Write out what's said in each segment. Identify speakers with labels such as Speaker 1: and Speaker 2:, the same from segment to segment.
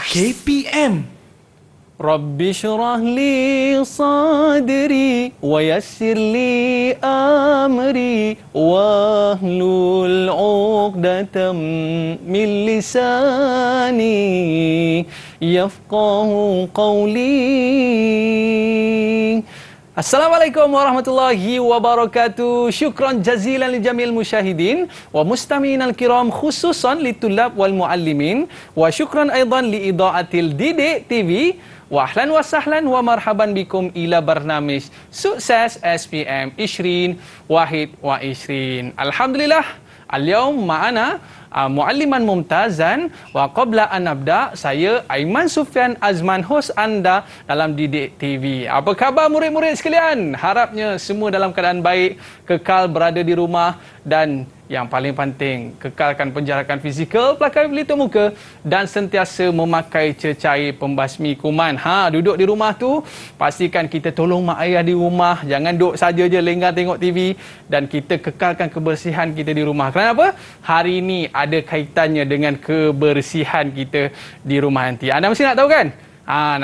Speaker 1: KPM.
Speaker 2: Rabbi syrah li sadri wa yassir li amri wahlul 'uqdatam min lisani yafqahu qawli. Assalamualaikum warahmatullahi wabarakatuh. Syukran jazilan li jamil musyahidin wa mustami'in al-kiram khususan li tulab wal muallimin wa syukran aidan li idaatil Didik TV. Wa ahlan wa sahlan wa marhaban bikum ila barnamij Sukses SPM Ishrin Wahid wa Ishrin. Alhamdulillah, al-yawm ma'ana mualliman mumtazan wa qabla an nabda, saya Aiman Sufyan Azman, host anda dalam Didik TV. Apa khabar murid-murid sekalian? Harapnya semua dalam keadaan baik, kekal berada di rumah dan yang paling penting, kekalkan penjarakan fizikal, pakai pelitup muka dan sentiasa memakai cecair pembasmi kuman. Duduk di rumah tu, pastikan kita tolong mak ayah di rumah. Jangan duduk saja je lenggang tengok TV, dan kita kekalkan kebersihan kita di rumah. Kenapa? Hari ini ada kaitannya dengan kebersihan kita di rumah nanti. Anda mesti nak tahu kan?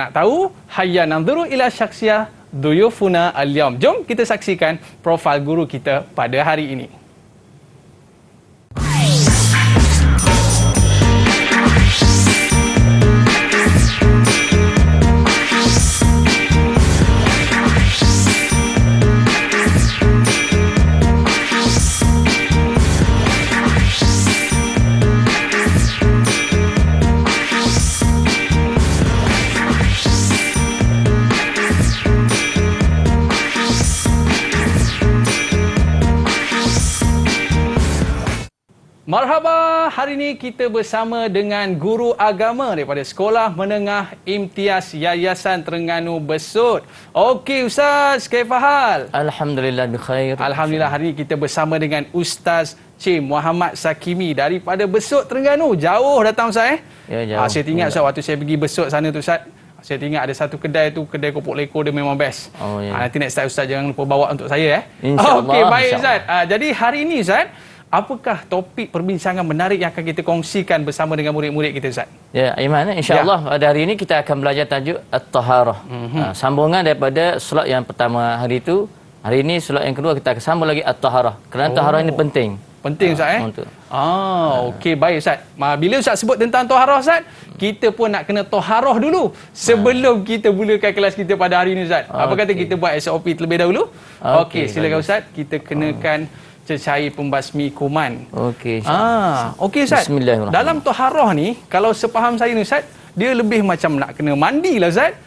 Speaker 2: Nak tahu? Hayya nanzuru ila syakhsiyah duyufuna al-yawm. Jom kita saksikan profil guru kita pada hari ini. Marhaba, hari ini kita bersama dengan guru agama daripada Sekolah Menengah Imtiaz Yayasan Terengganu Besut. Okey Ustaz, kaifahal?
Speaker 3: Alhamdulillah bikhair.
Speaker 2: Alhamdulillah, hari ini kita bersama dengan Ustaz Cik Muhammad Sakimi daripada Besut Terengganu. Jauh datang Ustaz
Speaker 3: Ya, jauh.
Speaker 2: Saya ingat Ustaz, waktu saya pergi Besut sana tu Ustaz, saya ingat ada satu kedai tu, kedai kopok leko dia memang best. Nanti next time Ustaz jangan lupa bawa untuk saya
Speaker 3: InsyaAllah.
Speaker 2: Okey, baik Ustaz. Jadi hari ini Ustaz, apakah topik perbincangan menarik yang akan kita kongsikan bersama dengan murid-murid kita Ustaz?
Speaker 3: Ya, Aiman, insya-Allah pada hari ini kita akan belajar tajuk At-Taharah. Sambungan daripada solat yang pertama hari itu. Hari ini solat yang kedua kita akan sambung lagi At-Taharah. Kerana taharah ini penting.
Speaker 2: Penting Ustaz okey, baik Ustaz. Bila Ustaz sebut tentang taharah Ustaz, kita pun nak kena taharah dulu sebelum kita mulakan kelas kita pada hari ini Ustaz. Apa kata kita buat SOP terlebih dahulu? Okey, silakan Ustaz. Kita kenakan cecair pembasmi kuman.
Speaker 3: Okey.
Speaker 2: Okey Ustaz.
Speaker 3: Bismillahirrahmanirrahim.
Speaker 2: Dalam taharah ni, kalau sepaham saya ni Ustaz, dia lebih macam nak kena mandi lah Ustaz.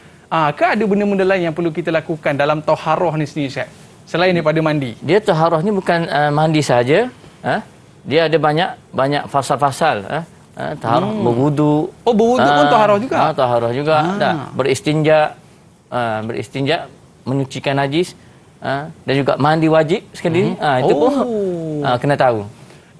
Speaker 2: Ke ada benda-benda lain yang perlu kita lakukan dalam taharah ni sendiri Ustaz, selain daripada mandi?
Speaker 3: Dia taharah ni bukan mandi saja. Dia ada banyak fasal-fasal. Taharah berwudu. Oh, berwudu pun taharah juga? Taharah juga. Beristinja. Beristinja, menyucikan najis. Dan juga mandi wajib sekali. Itu pun kena tahu.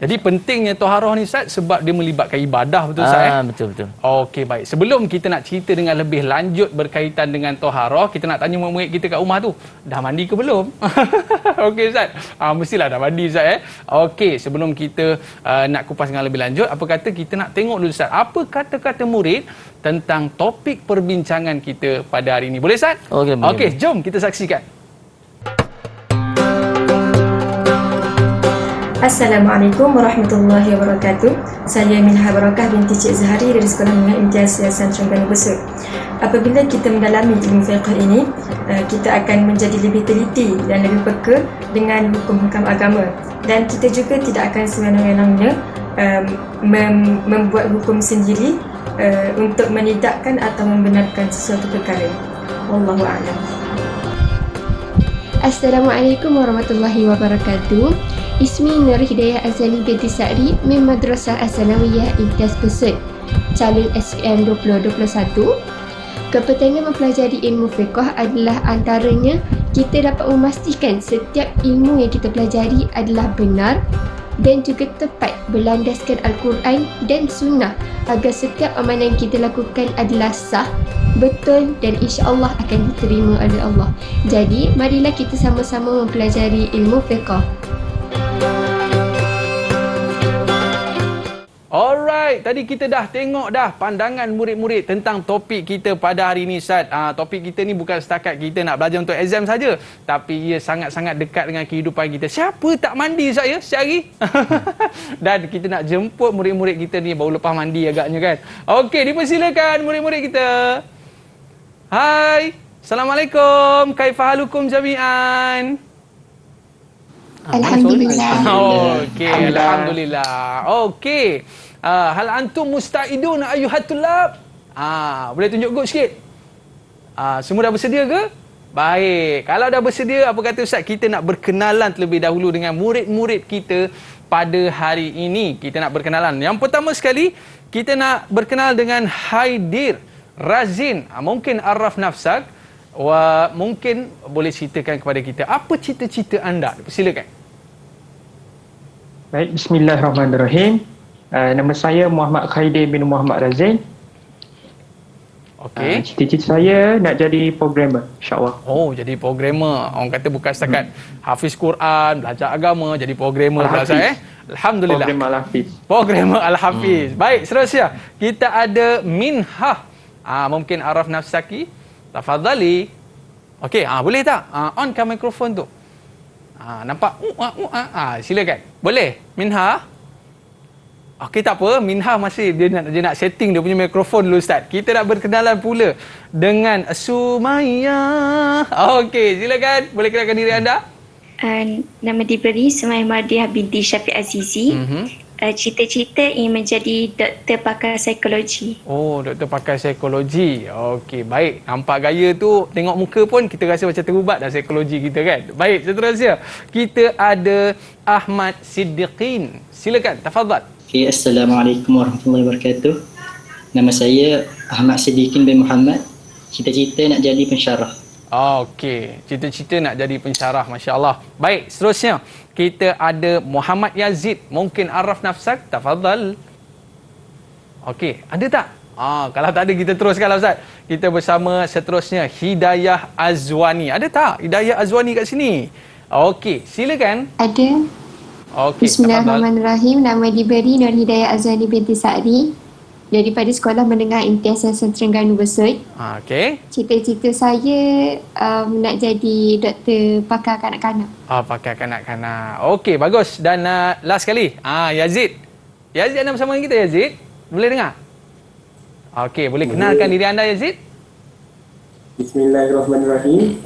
Speaker 3: Jadi pentingnya taharah ni Ustaz sebab dia melibatkan ibadah, betul Ustaz? Betul.
Speaker 2: Okey, baik. Sebelum kita nak cerita dengan lebih lanjut berkaitan dengan taharah, kita nak tanya murid kita kat rumah tu, dah mandi ke belum? Okey Ustaz. Mestilah dah mandi Ustaz Okey, sebelum kita nak kupas dengan lebih lanjut, apa kata kita nak tengok dulu Ustaz, apa kata-kata murid tentang topik perbincangan kita pada hari ini. Boleh Ustaz? Okey, jom kita saksikan.
Speaker 4: Assalamualaikum warahmatullahi wabarakatuh. Saya Minha Barakah binti Cik Zahari dari Sekolah Menengah Imtiaz Yayasan Terengganu Besut. Apabila kita mendalami ilmu fiqh ini, kita akan menjadi lebih teliti dan lebih peka dengan hukum-hukum agama, dan kita juga tidak akan sewenang-wenangnya membuat hukum sendiri untuk menidakkan atau membenarkan sesuatu perkara. Wallahu a'lam.
Speaker 5: Assalamualaikum warahmatullahi wabarakatuh. Ismi Nur Hidayah Azali binti Sa'ri min Madrasah As-Sanawiyah Imtiaz Besut, calon SPM 2021. Kepentingan mempelajari ilmu fiqh adalah antaranya kita dapat memastikan setiap ilmu yang kita pelajari adalah benar dan juga tepat berlandaskan Al-Quran dan Sunnah, agar setiap amalan yang kita lakukan adalah sah, betul dan insya-Allah akan diterima oleh Allah. Jadi, marilah kita sama-sama mempelajari ilmu fiqh.
Speaker 2: Alright, tadi kita dah tengok dah pandangan murid-murid tentang topik kita pada hari ini, Ustaz. Topik kita ni bukan setakat kita nak belajar untuk exam saja, tapi ia sangat-sangat dekat dengan kehidupan kita. Siapa tak mandi, Ustaz, ya, sehari? Dan kita nak jemput murid-murid kita ni baru lepas mandi agaknya, kan? Okey, dipersilakan murid-murid kita. Hai, Assalamualaikum. Kaifahalukum jami'an?
Speaker 5: Alhamdulillah.
Speaker 2: Okey, alhamdulillah. Okey. Hal antum musta'idun ayyuhat tulab? Boleh tunjuk good sikit? Semua dah bersedia ke? Baik. Kalau dah bersedia, apa kata Ustaz, kita nak berkenalan terlebih dahulu dengan murid-murid kita pada hari ini. Kita nak berkenalan. Yang pertama sekali, kita nak berkenal dengan Haidir Razin. Mungkin araf nafsak. Mungkin boleh ceritakan kepada kita apa cita-cita anda. Silakan.
Speaker 1: Baik, bismillahirrahmanirrahim. Nama saya Muhammad Khaidir bin Muhammad Razin.
Speaker 2: Okey.
Speaker 1: Cita-cita saya nak jadi programmer, insya-Allah.
Speaker 2: Oh, jadi programmer. Orang kata bukan setakat hafiz Quran, belajar agama, jadi programmer pula, Ustaz, Alhamdulillah.
Speaker 1: Programmer Al-Hafiz.
Speaker 2: Programmer Al-Hafiz. Baik, seterusnya kita ada Minhah. Mungkin araf nafsaki. Tafadhali. Okey, boleh tak? Onkan mikrofon tu. Nampak? Silakan. Boleh? Minha? Okey, tak apa. Minha masih dia nak setting dia punya mikrofon dulu, Ustaz. Kita nak berkenalan pula dengan Sumayyah. Okey, silakan. Boleh kenalkan diri anda?
Speaker 6: Nama diberi Sumayyah Mardiah binti Syafiq Azizi. Cita-cita ingin menjadi doktor pakar psikologi.
Speaker 2: Oh, doktor pakar psikologi. Okey, baik. Nampak gaya tu, tengok muka pun kita rasa macam terubat dah psikologi kita, kan? Baik, seterusnya kita ada Ahmad Siddiqin. Silakan, tafadhal.
Speaker 7: Okay, Assalamualaikum warahmatullahi wabarakatuh. Nama saya Ahmad Siddiqin bin Muhammad. Cita-cita nak jadi pensyarah.
Speaker 2: Okey, cita-cita nak jadi pensyarah, masya-Allah. Baik, seterusnya kita ada Muhammad Yazid. Mungkin araf nafsak, tafadhal. Okey, ada tak? Kalau tak ada kita teruskanlah, Ustaz. Kita bersama seterusnya Hidayah Azwani. Ada tak Hidayah Azwani kat sini? Okey, silakan.
Speaker 5: Ada.
Speaker 2: Okey,
Speaker 5: Bismillahirrahmanirrahim. Nama diberi Nur Hidayah Azwani binti Sa'di daripada Sekolah Menengah Imtiaz Yayasan Terengganu Besut.
Speaker 2: Okey.
Speaker 5: Cita-cita saya nak jadi doktor pakar kanak-kanak.
Speaker 2: Pakar kanak-kanak. Okey, bagus. Dan last sekali, Yazid. Yazid ada bersama kita, Yazid? Boleh dengar? Okey, boleh kenalkan diri anda, Yazid?
Speaker 8: Bismillahirrahmanirrahim.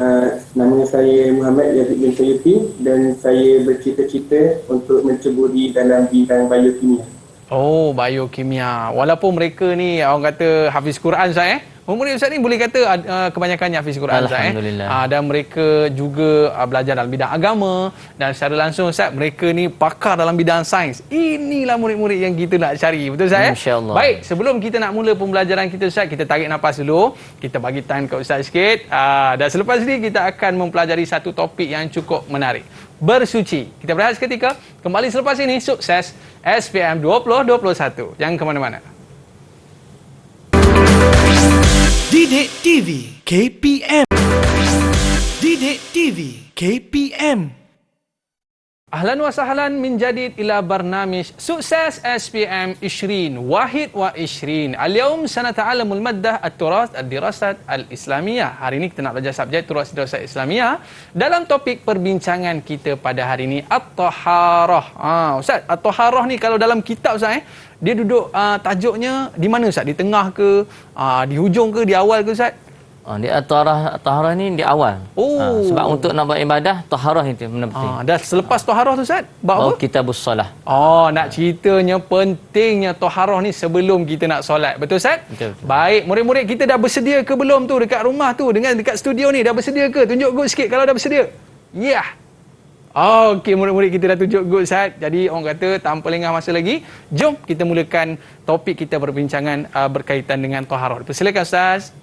Speaker 8: Nama saya Muhammad Yazid bin Sayyuti dan saya bercita-cita untuk menceburi dalam bidang biokimia.
Speaker 2: Oh, biokimia. Walaupun mereka ni orang kata hafiz Quran, Ustaz, Murid Ustaz ni boleh kata kebanyakannya hafiz Quran, Ustaz,
Speaker 3: Alhamdulillah.
Speaker 2: Dan mereka juga belajar dalam bidang agama dan secara langsung, Ustaz, mereka ni pakar dalam bidang sains. Inilah murid-murid yang kita nak cari. Betul, Ustaz?
Speaker 3: InsyaAllah.
Speaker 2: Baik, sebelum kita nak mula pembelajaran kita, Ustaz, kita tarik nafas dulu. Kita bagi time ke Ustaz sikit. Dan selepas ini kita akan mempelajari satu topik yang cukup menarik. Bersuci. Kita berehat seketika. Kembali selepas ini. Sukses SPM 2021. Jangan ke mana-mana.
Speaker 9: Didik TV KPM. Didik TV KPM.
Speaker 2: Ahlan wa sahlan min jadid ila barnamij Sukses SPM 20 Wahid wa 20. Al-yawm sanata'alamul maddah at-turath ad-dirasat al-islamiyah. Hari ini kita nak belajar subjek turath dirasat islamiyah dalam topik perbincangan kita pada hari ini, at-taharah. Ustaz, at-taharah ni kalau dalam kitab, Ustaz, dia duduk tajuknya di mana, Ustaz? Di tengah ke, di hujung ke, di awal ke, Ustaz?
Speaker 3: Di taharah ni di awal. Sebab untuk nak buat ibadah, taharah itu benda penting.
Speaker 2: Dah selepas taharah tu, Ustaz, buat apa?
Speaker 3: Kitabus solah.
Speaker 2: Nak ceritanya pentingnya taharah ni sebelum kita nak solat. Betul, Ustaz?
Speaker 3: Betul.
Speaker 2: Baik, murid-murid kita dah bersedia ke belum tu dekat rumah tu, dengan dekat studio ni dah bersedia ke? Tunjuk good sikit kalau dah bersedia. Ya. Yeah. Okey, murid-murid kita dah tunjuk good, Ustaz. Jadi orang kata tanpa lengah masa lagi, jom kita mulakan topik kita perbincangan berkaitan dengan taharah. Silakan, Ustaz.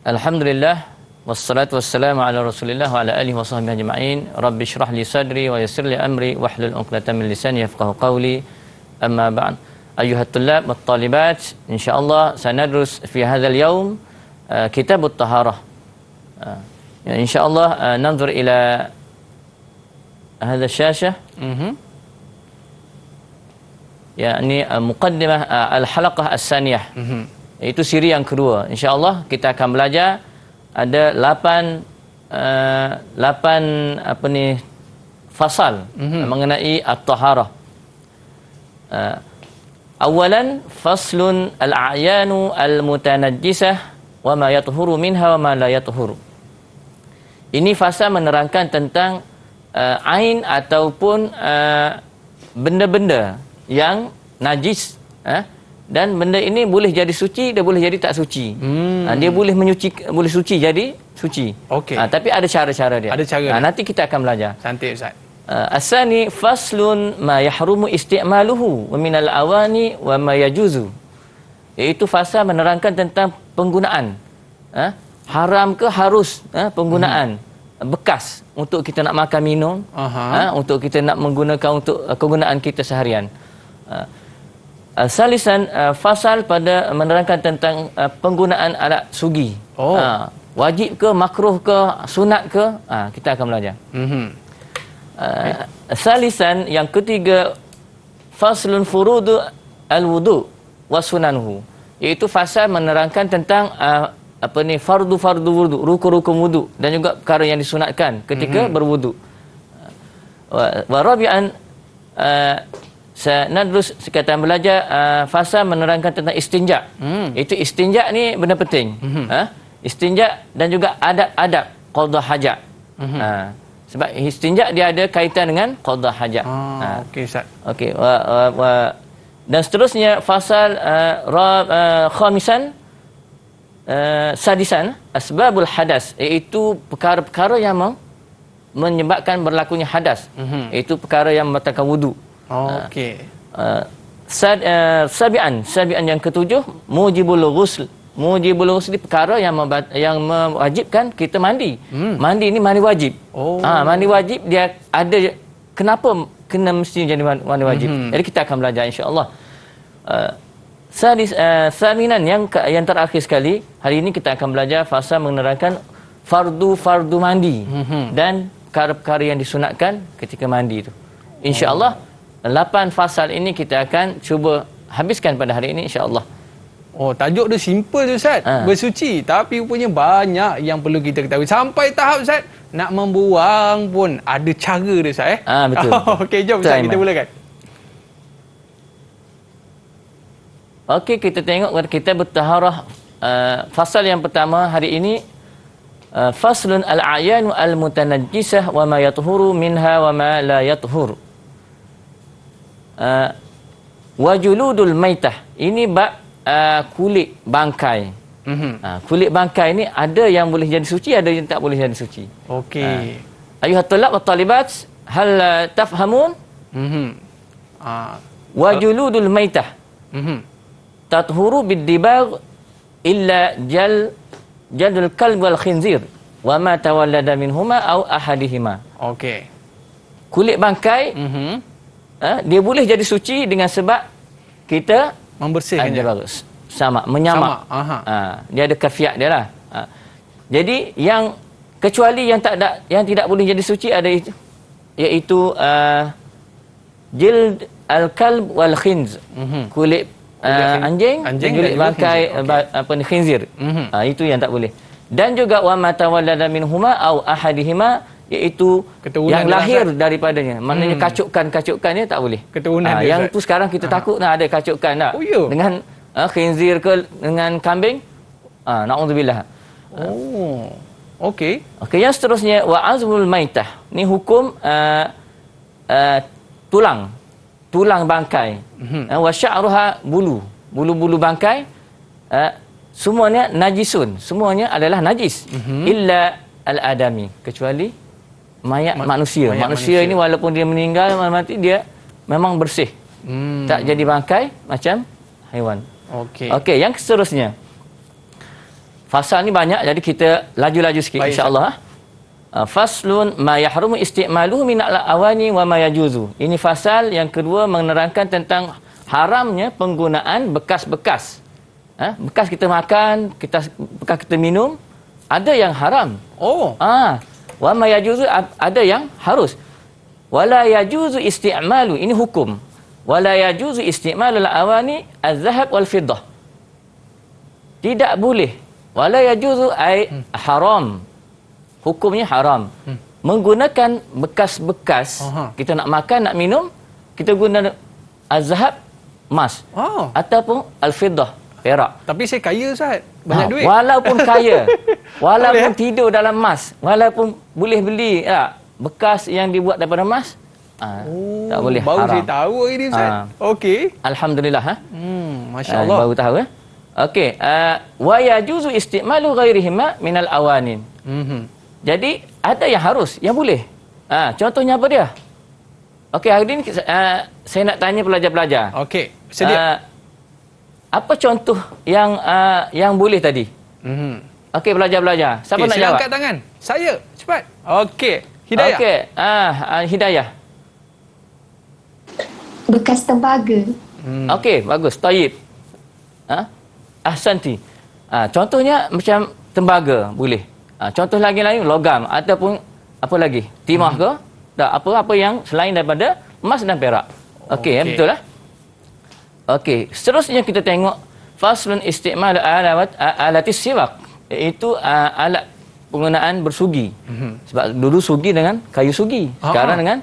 Speaker 3: Alhamdulillah wassalatu wassalamu ala Rasulillah wa ala alihi wa sahbihi ajma'in. Rabbi shrah li sadri wa yassir li amri wahlul 'uqdatam min lisani yafqahu qawli. Amma ba'd. Ayyuhat tullab wat talibat, insyaallah sanadrus fi hadzal yawm kitabut taharah. Insyaallah nanzur ila hadha syashah. yakni muqaddimah al-halaqah as-saniyah. Itu siri yang kedua. Insya-Allah kita akan belajar ada 8 fasal mengenai at-taharah. Awalan faslun al-a'yanu al-mutanajjisah wa ma yathuru minha wa ma la yathuru. Ini fasal menerangkan tentang ain ataupun benda-benda yang najis, dan benda ini boleh jadi suci dan boleh jadi tak suci. Dia boleh boleh suci jadi suci.
Speaker 2: Okey.
Speaker 3: Tapi ada cara-cara dia.
Speaker 2: Ada cara.
Speaker 3: Nanti kita akan belajar.
Speaker 2: Cantik Ustaz.
Speaker 3: Asani faslun ma yahrumu isti'maluhu wa min al-awani wa ma yajuzu. Iaitu fasal menerangkan tentang penggunaan. Haram ke harus penggunaan bekas untuk kita nak makan minum, untuk kita nak menggunakan untuk kegunaan kita seharian. Salisan fasal pada menerangkan tentang penggunaan alat sugi. Wajib ke, makruh ke, sunat ke, kita akan belajar. Salisan yang ketiga faslun furudu al-wudu wa sunanuhu, iaitu fasal menerangkan tentang fardu wudu, rukun-rukun wudu dan juga perkara yang disunatkan ketika berwudu. Wa rabi'an sanadrus sekatan belajar fasal menerangkan tentang istinja. Itu istinja ni benda penting. Istinja dan juga adab-adab qada hajat. Sebab istinja dia ada kaitan dengan qada hajat.
Speaker 2: Okey Ustaz.
Speaker 3: Okey, dan seterusnya fasal khamisan sadisan asbabul hadas, iaitu perkara-perkara yang menyebabkan berlakunya hadas. Iaitu perkara yang membatalkan wudu.
Speaker 2: Okey.
Speaker 3: Sabian yang ketujuh mujibul ghusl. Mujibul ghusl perkara yang mewajibkan kita mandi. Mandi ni mandi wajib. Mandi wajib dia ada kenapa kena mesti jadi mandi wajib. Jadi kita akan belajar insya-Allah. Saminan yang terakhir sekali, hari ini kita akan belajar fasal menerangkan fardu mandi dan perkara-perkara yang disunatkan ketika mandi itu. Insya-Allah 8 fasal ini kita akan cuba habiskan pada hari ini insya-Allah.
Speaker 2: Tajuk dia simple je Ustaz. Bersuci, tapi rupanya banyak yang perlu kita ketahui. Sampai tahap Ustaz nak membuang pun ada cara dia Ustaz.
Speaker 3: Betul.
Speaker 2: Okey, jom Ustaz kita mulakan.
Speaker 3: Okey, kita tengok kita bertaharah. Fasal yang pertama hari ini faslun al-a'yanu al-mutanajjisah wa ma yathuru minha wa ma la yathur. Wajuludul maitah. Ini bab kulit bangkai. Kulit bangkai ni ada yang boleh jadi suci, ada yang tak boleh jadi suci.
Speaker 2: Okey.
Speaker 3: Ayuhat talab wa talibat, hal tafhamun? Wajuludul maitah. Tathuru bid-dibagh illa jaldul kalb wal khinzir wa ma tawallada minhuma aw ahadihima.
Speaker 2: Okey.
Speaker 3: Kulit bangkai dia boleh jadi suci dengan sebab kita
Speaker 2: membersihkannya.
Speaker 3: Menyamak. Dia ada kafiat dia lah. Jadi yang kecuali yang tidak boleh jadi suci ada itu, iaitu jild al-kalb wal khinz. Kulit anjing dan kulit bangkai khinzir. Itu yang tak boleh. Dan juga wa ma tawallada minhuma au ahadihima, iaitu keturunan yang lahir daripadanya. Maknanya kacukan-kacukannya tak boleh.
Speaker 2: Keturunan
Speaker 3: yang tu sekarang kita takut ada kacukan tak? Dengan khinzir ke dengan kambing? Na'udzubillah.
Speaker 2: Okey.
Speaker 3: Okey, yang seterusnya wa azmul maitah. Ni hukum tulang bangkai. Wa sya'ruha bulu bangkai semuanya najisun. Semuanya adalah najis. Illa al-adami, kecuali mayat manusia. Manusia ini walaupun dia meninggal mati, dia memang bersih. Tak jadi bangkai macam haiwan. Okey, yang seterusnya. Fasal ni banyak, jadi kita laju-laju sikit insya-Allah. Faslun ma yahrumu isti'maluhu min al-awani wa ma yajuzu. Ini fasal yang kedua menerangkan tentang haramnya penggunaan bekas-bekas. Bekas kita makan, bekas kita minum, ada yang haram. Wa ma yajuzu, ada yang harus. Wala yajuzu isti'malu, ini hukum. wala yajuzu isti'malul awani az-zahab wal fiddah. Tidak boleh. Wala yajuzu ai haram. Hukumnya haram. Menggunakan bekas-bekas, kita nak makan, nak minum, kita guna az-zahab, emas. Ataupun al-fiddah, perak.
Speaker 2: Tapi saya kaya, Ustaz. Banyak duit.
Speaker 3: Walaupun kaya, walaupun tidur dalam emas, walaupun boleh beli bekas yang dibuat daripada emas, tak boleh,
Speaker 2: baru
Speaker 3: haram.
Speaker 2: saya tahu ini, Ustaz. Okey.
Speaker 3: Alhamdulillah.
Speaker 2: Masya-Allah.
Speaker 3: Baru tahu. Okey. Wa yajuzu isti'malu ghairihima minal awanin. Jadi ada yang harus, yang boleh. Contohnya apa dia? Okey, hari ini saya nak tanya pelajar-pelajar.
Speaker 2: Okey, sedia.
Speaker 3: Apa contoh yang boleh tadi? Okey, pelajar-pelajar. Siapa nak jawab?
Speaker 2: Angkat tangan. Saya, cepat. Okey, Hidayah.
Speaker 3: Okey, Hidayah.
Speaker 5: Bekas tembaga.
Speaker 3: Okey, bagus. Tayyib. Ahsanti. Contohnya macam tembaga, boleh. Contoh lagi logam ataupun apa lagi? Timah ke? Tak, apa-apa yang selain daripada emas dan perak. Okey, betul lah. Okey, seterusnya kita tengok faslun isti'mal alatis siwak, iaitu alat penggunaan bersugi. Sebab dulu sugi dengan kayu sugi, sekarang dengan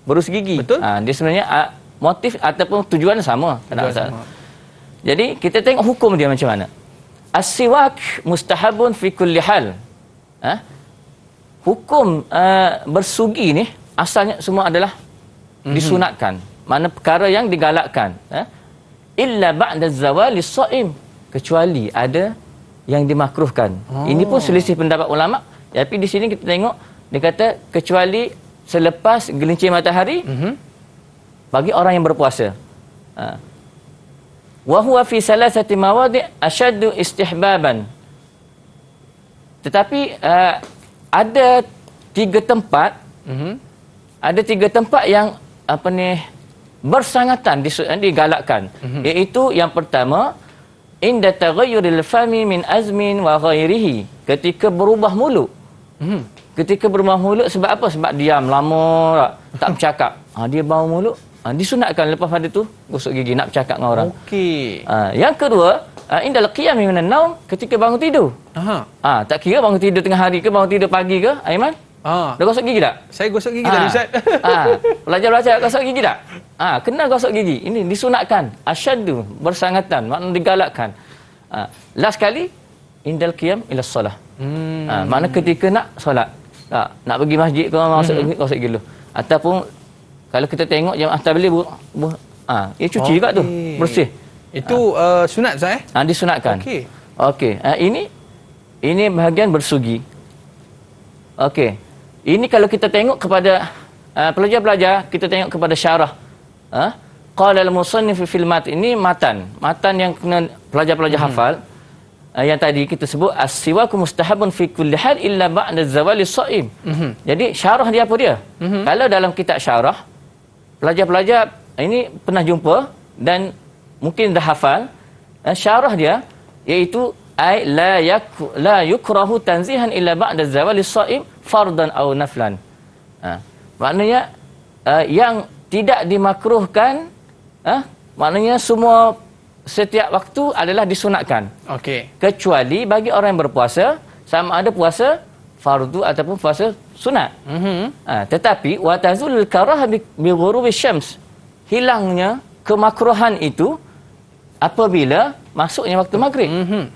Speaker 3: berus gigi.
Speaker 2: Betul.
Speaker 3: Dia sebenarnya motif ataupun tujuan sama. Jadi kita tengok hukum dia macam mana. As-siwak mustahabun fi kulli hal. Hukum bersugi ni asalnya semua adalah disunatkan. Mana perkara yang digalakkan. Illa ba'da zawali shaim, kecuali ada yang dimakruhkan. Ini pun selisih pendapat ulama. Tapi di sini kita tengok dia kata kecuali selepas gelincir matahari bagi orang yang berpuasa. Wa huwa fi salasati mawadi' ashaddu istihbaban. Tetapi ada tiga tempat yang bersangatan digalakkan, iaitu yang pertama inda taghayyuril fami min azmin wa ghairihi, ketika berubah mulut. Ketika berubah mulut sebab apa? Sebab diam lama tak bercakap. Dia bau mulut, disunatkan lepas pada tu gosok gigi nak bercakap dengan orang.
Speaker 2: Okey.
Speaker 3: Yang kedua, indal qiyam minan naum, ketika bangun tidur. Tak kira bangun tidur tengah hari ke bangun tidur pagi ke, Aiman? Dah gosok gigi tak?
Speaker 2: Saya gosok gigi tadi, Ustaz.
Speaker 3: Pelajar-pelajar gosok gigi tak? Kena gosok gigi. Ini disunatkan. Asyaddu, bersangatan, makna digalakkan. Last kali, indal qiyam ila solah. Makna ketika nak solat. Nak pergi masjid ke, masuk gosok gigi dulu. Ataupun, kalau kita tengok jemaah tabligh, cuci juga tu, bersih.
Speaker 2: Itu sunat, Ustaz?
Speaker 3: Disunatkan. Okey. Ini bahagian bersugi. Okey. Ini kalau kita tengok kepada pelajar-pelajar, kita tengok kepada syarah. Qala al-musannif fil mat, ini matan yang kena pelajar-pelajar hafal. Yang tadi kita sebut as-siwaku mustahabun fi kulli hal illa ba'da zawali shaim. Jadi syarah dia apa dia? Kalau dalam kitab syarah, pelajar-pelajar ini pernah jumpa dan mungkin dah hafal, syarah dia iaitu ay la yukrahu tanzihan illa ba'da zawali shaim fardan aw naflan. Maknanya yang tidak dimakruhkan, maknanya semua setiap waktu adalah disunatkan. Kecuali bagi orang yang berpuasa, sama ada puasa fardu ataupun puasa sunat. Tetapi wa tazulul karahah bi ghurubi syams, hilangnya kemakruhan itu apabila masuknya waktu maghrib.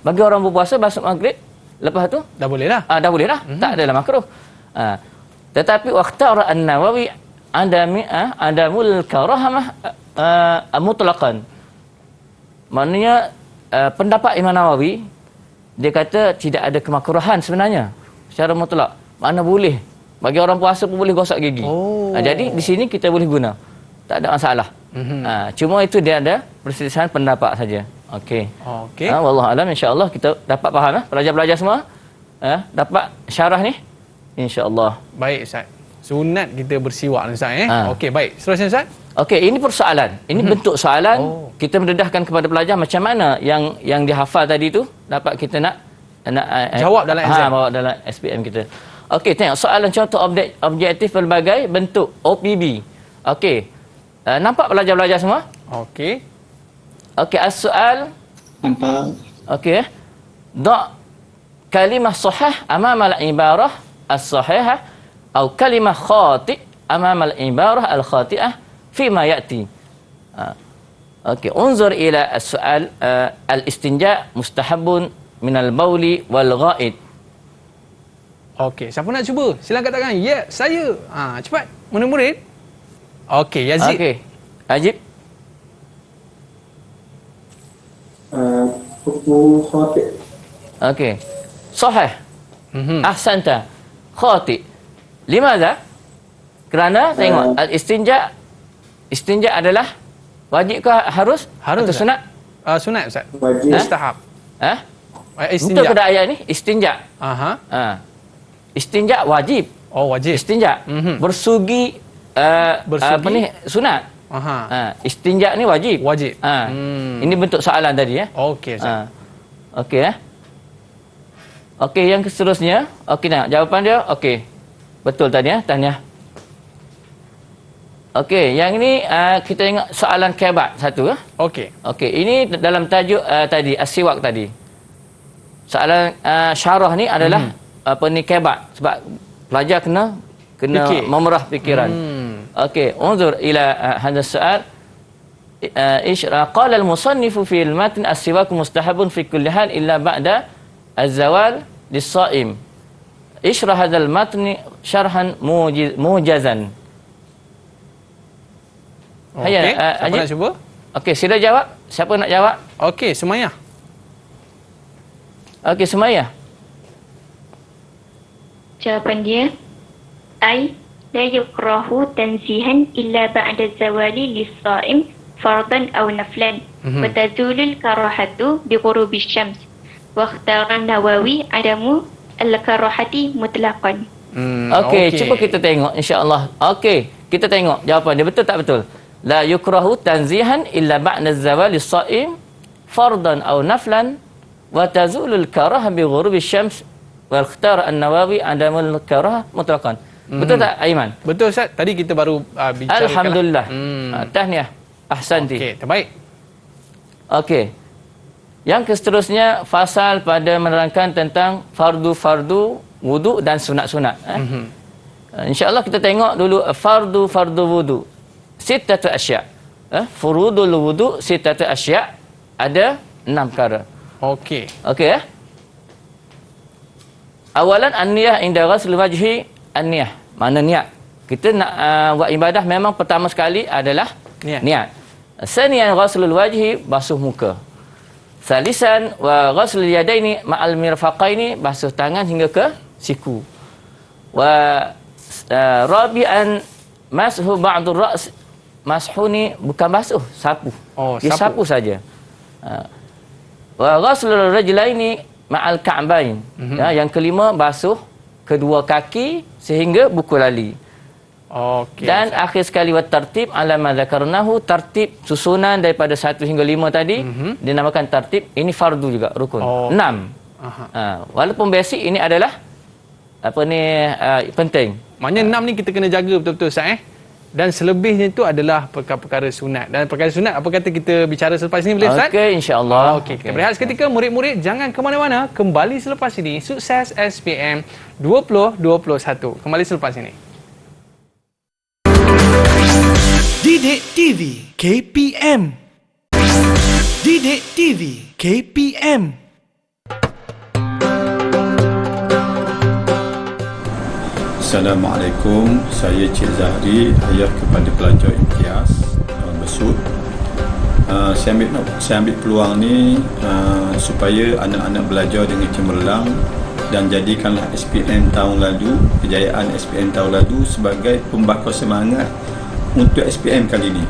Speaker 3: Bagi orang berpuasa masuk maghrib, lepas tu
Speaker 2: dah boleh dah.
Speaker 3: Dah boleh dah. Tak adalah makruh. Tetapi waqtara an-Nawawi adamul karahah mutlaqan. Maknanya pendapat Imam Nawawi, dia kata tidak ada kemakruhan sebenarnya secara mutlak. Mana boleh. Bagi orang puasa pun boleh gosok gigi. Jadi di sini kita boleh guna. Tak ada masalah. Cuma itu dia ada perselisihan pendapat saja. Okey. Wallahu alam, insya-Allah kita dapat faham pelajar-pelajar semua. Dapat syarah ni insya-Allah.
Speaker 2: Baik, Ustaz. Sunat kita bersiwak, Ustaz. Okey, baik. Seterusnya, Ustaz.
Speaker 3: Okey, ini persoalan. Ini bentuk soalan. Kita mendedahkan kepada pelajar macam mana yang dihafal tadi tu dapat kita nak
Speaker 2: jawab dalam exam.
Speaker 3: Bawa dalam SPM kita. Okey, tengok soalan contoh objektif pelbagai bentuk OPB. Okey. Nampak pelajar-pelajar semua?
Speaker 2: Okey.
Speaker 3: Okey, as-soal.
Speaker 7: Nampak?
Speaker 3: Okey. Da' kalimah sahih amama al-ibarah as-sahihah atau kalimah khati' amama al-ibarah al-khati'ah fima ya'ti. Okey, unzur ila as-soal al-istinja' mustahabun min al-bauli wal gha'id.
Speaker 2: Okey, siapa nak cuba? Sila angkat tangan. Ya, saya. Cepat. Murid-murid. Okey, Yazid.
Speaker 3: Okey. Ajib.
Speaker 8: Hukum khati'.
Speaker 3: Okey. Sahih. Ahsanta. Khati'. Limadha? Kerana tengok al-istinja' adalah wajibkah harus?
Speaker 2: Harus
Speaker 3: atau sunat?
Speaker 2: Sunat Ustaz.
Speaker 8: Wajib.
Speaker 2: Mustahab.
Speaker 3: Betul ke dah ayat ni? Istinja'. Istinja' wajib.
Speaker 2: Oh, wajib.
Speaker 3: Istinja'. Bersugi, apa ni? Sunat. Istinja' ni wajib.
Speaker 2: Wajib.
Speaker 3: Ini bentuk soalan tadi ya.
Speaker 2: Okey, Ustaz.
Speaker 3: Okey ya. Okey, yang seterusnya. Okey, nak jawapan dia. Okey. Betul tadi ya, tahniah. Okey, yang ini kita tengok soalan kebat satu.
Speaker 2: Okey.
Speaker 3: Okey, ini dalam tajuk tadi, as-siwak tadi. Soalan syarah ni adalah apa ni kebat. Sebab pelajar kena
Speaker 2: Fikir.
Speaker 3: memerah fikiran. Okey, unzur ila hadha soal. Qala al-musannifu fi al-matn as-siwak mustahabun fi kulli hal illa ba'da az-zawal lis-sha'im. Ishrah hadha al-matn syarhan mujazan.
Speaker 2: Okey, siapa nak cuba?
Speaker 3: Okey, sila jawab. Siapa nak jawab?
Speaker 2: Okey, Sumayyah.
Speaker 3: Okey, Sumayyah.
Speaker 6: Jawapan dia, ay la yukrahu tanzihan illa ba'da zawali lis-sha'im fardan aw naflan wa tazulul karahatu bi ghurubi syams wa ikhtara an-Nawawi adamu al-karahati mutlaqan.
Speaker 3: Okey, cuba kita tengok insya-Allah. Okey, kita tengok jawapan dia betul tak betul? La yukrahu tanzihan illa ba'da zawali lis-sha'im fardan aw naflan wa tazulul karahah bi ghurubi syams wa ikhtara an-Nawawi adamul karahah mutlaqan. Betul tak Aiman?
Speaker 2: Betul Ustaz. Tadi kita baru bincangkan.
Speaker 3: Alhamdulillah. Tahniah. Ahsanti.
Speaker 2: Okey, terbaik.
Speaker 3: Okey. Yang seterusnya fasal pada menerangkan tentang fardu-fardu wudu dan sunat-sunat. InsyaAllah kita tengok dulu fardu wudu. Sittatu asya'. Furudul wudu sittatu asya'. Ada 6 perkara.
Speaker 2: Okey.
Speaker 3: Okey ya. Awalan an-niyah inda ghusl wajhi, an-niyah. Mana niat? Kita nak buat ibadah memang pertama sekali adalah niat. Saniyan ghuslul wajhi, basuh muka. Salisan wa ghuslul yadaini ma'al mirfaqaini, basuh tangan hingga ke siku. Wa rabi'an mashu ba'dur ra's, mashu ni bukan basuh, sapu. Dia sapu saja. Wa ghuslul rajlaini ma'al ka'bain. Yang kelima basuh kedua kaki sehingga buku lali.
Speaker 2: Okey.
Speaker 3: Dan akhir sekali wa tartib ala ma dzakarnahu, tartib susunan daripada 1 hingga 5 tadi dinamakan tartib. Ini fardu juga, rukun. 6. Walaupun basic ini adalah apa ni penting.
Speaker 2: Maknanya 6 ni kita kena jaga betul-betul Ustaz Dan selebihnya itu adalah perkara-perkara sunat. Dan perkara sunat apa kata kita bicara selepas ini boleh Ustaz?
Speaker 3: Okey, insya-Allah.
Speaker 2: Okey, kita berehat seketika. Murid-murid jangan ke mana-mana. Kembali selepas ini. Sukses SPM 2021. Kembali selepas ini.
Speaker 9: Didik TV KPM. Didik TV KPM.
Speaker 10: Assalamualaikum, saya Cik Zahri, ayah kepada pelajar imtiaz Besut. Saya ambil peluang ni supaya anak-anak belajar dengan cemerlang dan jadikanlah SPM tahun lalu, kejayaan SPM tahun lalu sebagai pembakar semangat untuk SPM kali ini.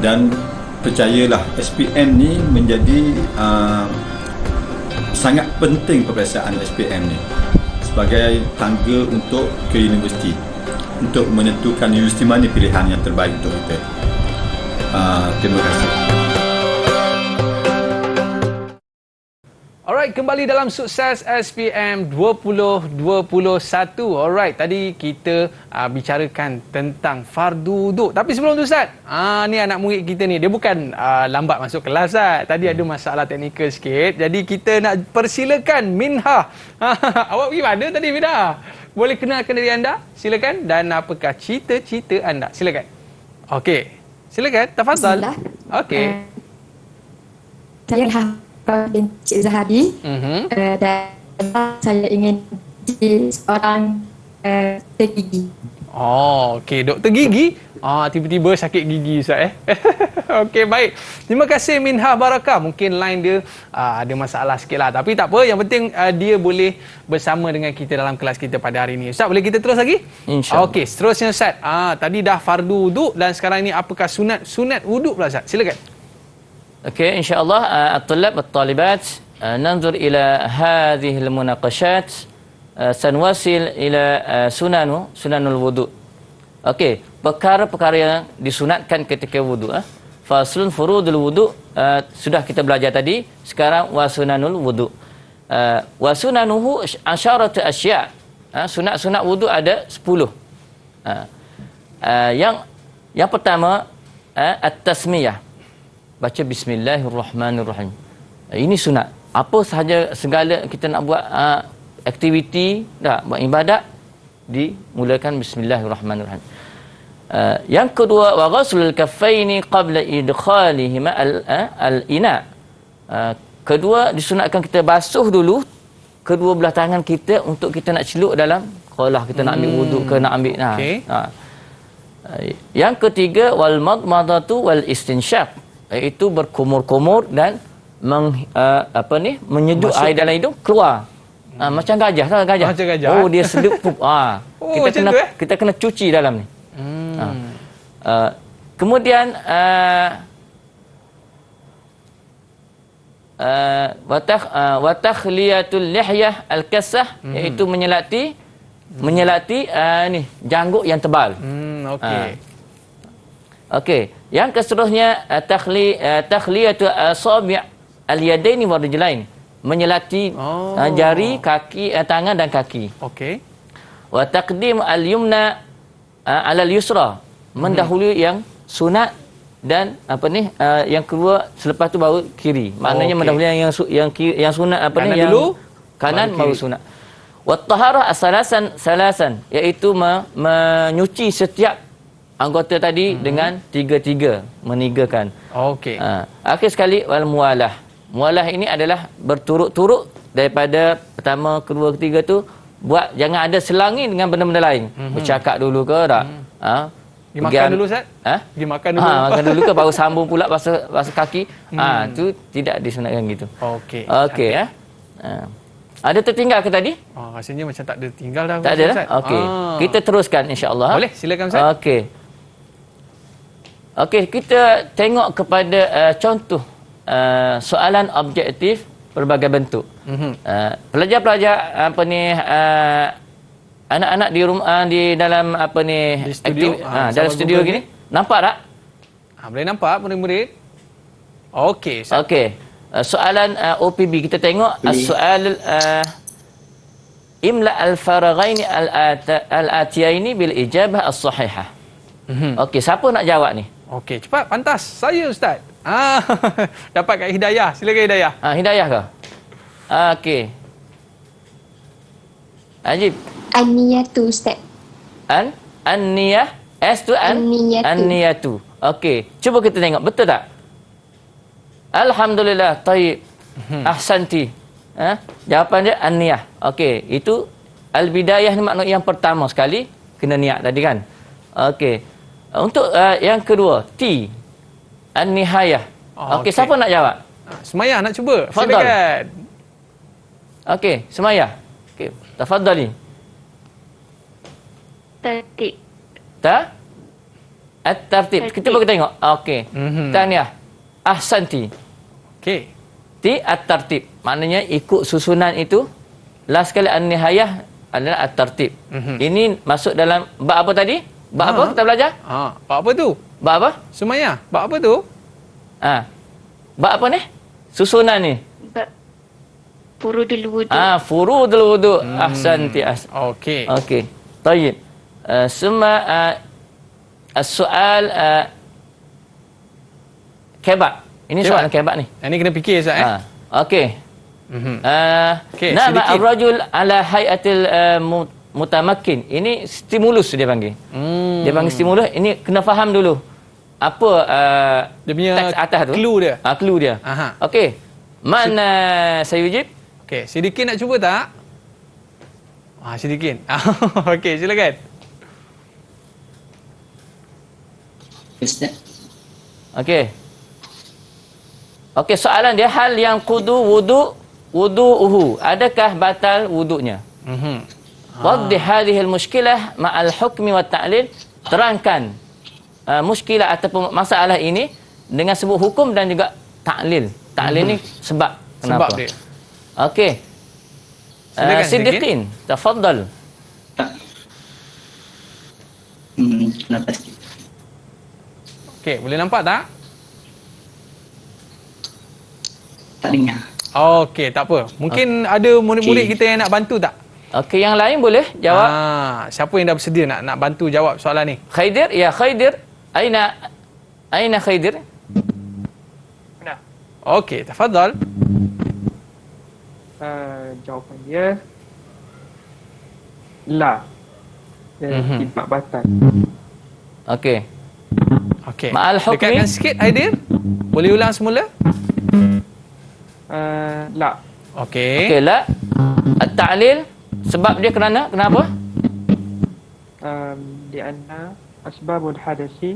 Speaker 10: Dan percayalah, SPM ni menjadi sangat penting peperiksaan SPM ni sebagai tangga untuk ke universiti, untuk menentukan universiti mana pilihan yang terbaik untuk kita. Terima kasih.
Speaker 2: Alright, Alright, kembali dalam Sukses SPM 2021. Alright, tadi kita bicarakan tentang fardu wuduk. Tapi sebelum tu Ustaz, ni anak murid kita ni, dia bukan lambat masuk kelas Ustaz. Tadi ada masalah teknikal sikit. Jadi kita nak persilakan Minha. Awak pergi mana tadi Minha? Boleh kenalkan diri anda? Silakan. Dan apakah cita-cita anda? Silakan. Okey. Silakan, tafadhal. Okey.
Speaker 4: Saya bin Cik Zahari dan saya ingin jadi seorang doktor gigi.
Speaker 2: Okey, doktor gigi. Tiba-tiba sakit gigi Ustaz Okey, baik. Terima kasih Minha Barakah. Mungkin line dia ada masalah sikit lah. Tapi tak apa, yang penting dia boleh bersama dengan kita dalam kelas kita pada hari ini. Ustaz, boleh kita terus lagi?
Speaker 3: InsyaAllah.
Speaker 2: Okey, seterusnya Ustaz. Tadi dah fardu wuduk dan sekarang ini apakah sunat wuduk pula Ustaz? Silakan.
Speaker 3: Okey, insyaAllah at-tulab at-talibat nanzur ila hadhihi al-munaqashat sanwasil ila sunanul wudu'. Okey, perkara-perkara yang disunatkan ketika wudu'. Faslun furudul wudu' sudah kita belajar tadi. Sekarang wa sunanul wudu'. Wa sunanuhu asyaratu asya'. Sunat-sunat wudu' ada 10. Yang pertama at-tasmiyah. Baca bismillahirrahmanirrahim. Ini sunat. Apa sahaja segala kita nak buat aktiviti, buat ibadat, dimulakan bismillahirrahmanirrahim. Yang kedua, wa ghaslul kaffaini qabla idkhalihima al-ina. Kedua, disunatkan kita basuh dulu kedua belah tangan kita untuk kita nak celuk dalam qalah, kita nak ambil wuduk ke nak ambil. Yang ketiga, wal madmadatu wal istinsyaq, iaitu berkumur-kumur dan menyeduh air dalam hidung keluar. Macam gajah, tahu gajah?
Speaker 2: Macam gajah.
Speaker 3: Oh, dia sedup pup. Kita kena cuci dalam ni. Kemudian wa takhliyatul lihyah al-kassah, iaitu menyelati ni janggut yang tebal. Okey, yang keseterusnya takhliyatu asabi' al-yadaini wa rijlain, menyelati jari, kaki, tangan dan kaki.
Speaker 2: Okey.
Speaker 3: Wa taqdim al-yumna ala al-yusra, mendahului yang sunat dan yang kedua selepas tu baru kiri. Maknanya mendahului yang sunat yang
Speaker 2: dulu,
Speaker 3: kanan baru sunat. Wa taharah salasan, iaitu menyuci setiap anggota tadi dengan tiga-tiga, menigakan.
Speaker 2: Okey.
Speaker 3: Akhir sekali wal mualah. Mualah ini adalah berturut-turut daripada pertama, kedua, ketiga tu buat, jangan ada selangi dengan benda-benda lain. Bercakap dulu ke tak?
Speaker 2: Pergi makan dulu Ustaz? Pergi makan dulu.
Speaker 3: Makan dulu ke baru sambung pula basuh kaki. Tu tidak disunatkan gitu.
Speaker 2: Okey.
Speaker 3: Okey ada tertinggal ke tadi?
Speaker 2: Rasanya macam tak ada tinggal dah.
Speaker 3: Tak ada dah? Okey. Kita teruskan insya-Allah.
Speaker 2: Boleh, silakan Ustaz.
Speaker 3: Okey, kita tengok kepada contoh soalan objektif berbagai bentuk. Pelajar-pelajar anak-anak di rumah, di dalam
Speaker 2: di studio,
Speaker 3: dalam studio gini, nampak tak?
Speaker 2: Boleh nampak murid-murid? Okey.
Speaker 3: Okey. Soalan OPB kita tengok soal imla al-faraghain al-atiyaini bil ijabah as-sahihah. Okey, siapa nak jawab ni?
Speaker 2: Okey, cepat, pantas. Saya Ustaz. Dapat kat Hidayah. Silakan Hidayah.
Speaker 3: Hidayah ke? Okey. Ajib.
Speaker 5: An-niyatu Ustaz.
Speaker 3: An-niyah. S tu an-niyatu. Okey, cuba kita tengok betul tak? Alhamdulillah, tayyib. Ahsanti. Jawapan dia an-niyah. Okey, itu al-bidayah ni makna yang pertama sekali kena niat tadi kan. Okey. Untuk yang kedua, T, an-nihayah. Okey, siapa nak jawab?
Speaker 2: Semayah nak cuba.
Speaker 3: Fadal.
Speaker 2: Silakan.
Speaker 3: Okey, Semayah. Okey, tafadhali.
Speaker 6: Tertib.
Speaker 3: At-tartib. Kita boleh tengok. Okey. Tahniah. Ahsanti.
Speaker 2: Okey.
Speaker 3: T, at-tartib. Maknanya ikut susunan itu. Last sekali an-nihayah adalah at-tartib. Ini masuk dalam bab apa tadi? Bab apa kita belajar?
Speaker 2: Bab apa tu?
Speaker 3: Bab apa?
Speaker 2: Sumayah. Bab apa tu?
Speaker 3: Bab apa ni? Susunan ni.
Speaker 6: furudul wudu.
Speaker 3: Furudul wudu. Ahsanti.
Speaker 2: Okey.
Speaker 3: Okey. Tayyib. Summa as-soal kebab. Ini soalan kebab ni.
Speaker 2: Ini kena fikir Ustaz
Speaker 3: Okey.
Speaker 2: Okey,
Speaker 3: Nama
Speaker 2: sedikit.
Speaker 3: ar-rajul ala hayatil mutamakkin. Ini stimulus dia panggil. Dia panggil stimulus. Ini kena faham dulu. Apa
Speaker 2: dia punya
Speaker 3: teks atas tu?
Speaker 2: Clue dia.
Speaker 3: Clue dia. Okey. Mana saya wujud?
Speaker 2: Okey, sedikit nak cuba tak? Sedikit. Okey, silakan.
Speaker 7: Ustaz.
Speaker 3: Okey. Okey, soalan dia hal yang qudu wudu'uhu. Adakah batal wuduknya? Waddi hadhihi al-mushkilah ma'al hukmi wa ta'lil. Terangkan muskilah ataupun masalah ini dengan sebut hukum dan juga ta'lil. Ta'lil ni sebab kenapa?
Speaker 2: Sebab dia.
Speaker 3: Okey. Siddiqin, tafaddal.
Speaker 7: Kenapa sikit?
Speaker 2: Okey, boleh nampak tak?
Speaker 7: Tak dengar.
Speaker 2: Okey, tak apa. Mungkin ada murid-murid kita yang nak bantu tak?
Speaker 3: Okey, yang lain boleh jawab.
Speaker 2: Siapa yang dah bersedia nak bantu jawab soalan ni?
Speaker 3: Khaidir, ya Khaidir. Aina Khaidir?
Speaker 1: Nah.
Speaker 2: Okey, tafadhal.
Speaker 1: Jawapan dia la. Tidak batal.
Speaker 3: Okey.
Speaker 2: Okey.
Speaker 3: Ma'al hukmi.
Speaker 2: Dekatkan sikit Khaidir. Boleh ulang semula?
Speaker 1: La.
Speaker 2: Okey.
Speaker 3: Okey, la. At-ta'lil sebab dia kenapa?
Speaker 1: Lianna asbabul hadasi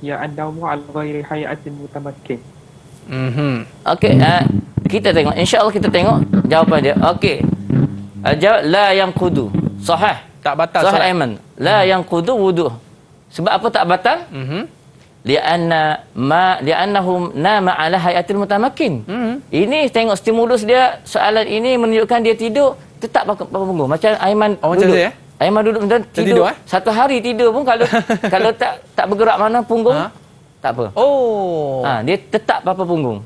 Speaker 1: hiya an-nawmu ala ghairi hayatin mutamakkin.
Speaker 3: Okey, kita tengok. InsyaAllah kita tengok jawapan dia. Okey. Jawab la yang qudu. Sahih.
Speaker 2: Tak batal
Speaker 3: Sahih
Speaker 2: solat.
Speaker 3: Aiman. La yang qudu wudu. Sebab apa tak batal? Li'annahum nama ala hayatil mutamakkin. Ini tengok stimulus dia, soalan ini menunjukkan dia tidur tetap pakai punggung. Macam Aiman
Speaker 2: macam
Speaker 3: duduk.
Speaker 2: tu ya?
Speaker 3: Aiman duduk dan tidur. Satu hari tidur pun kalau tak bergerak mana punggung tak apa. Dia tetap papa punggung.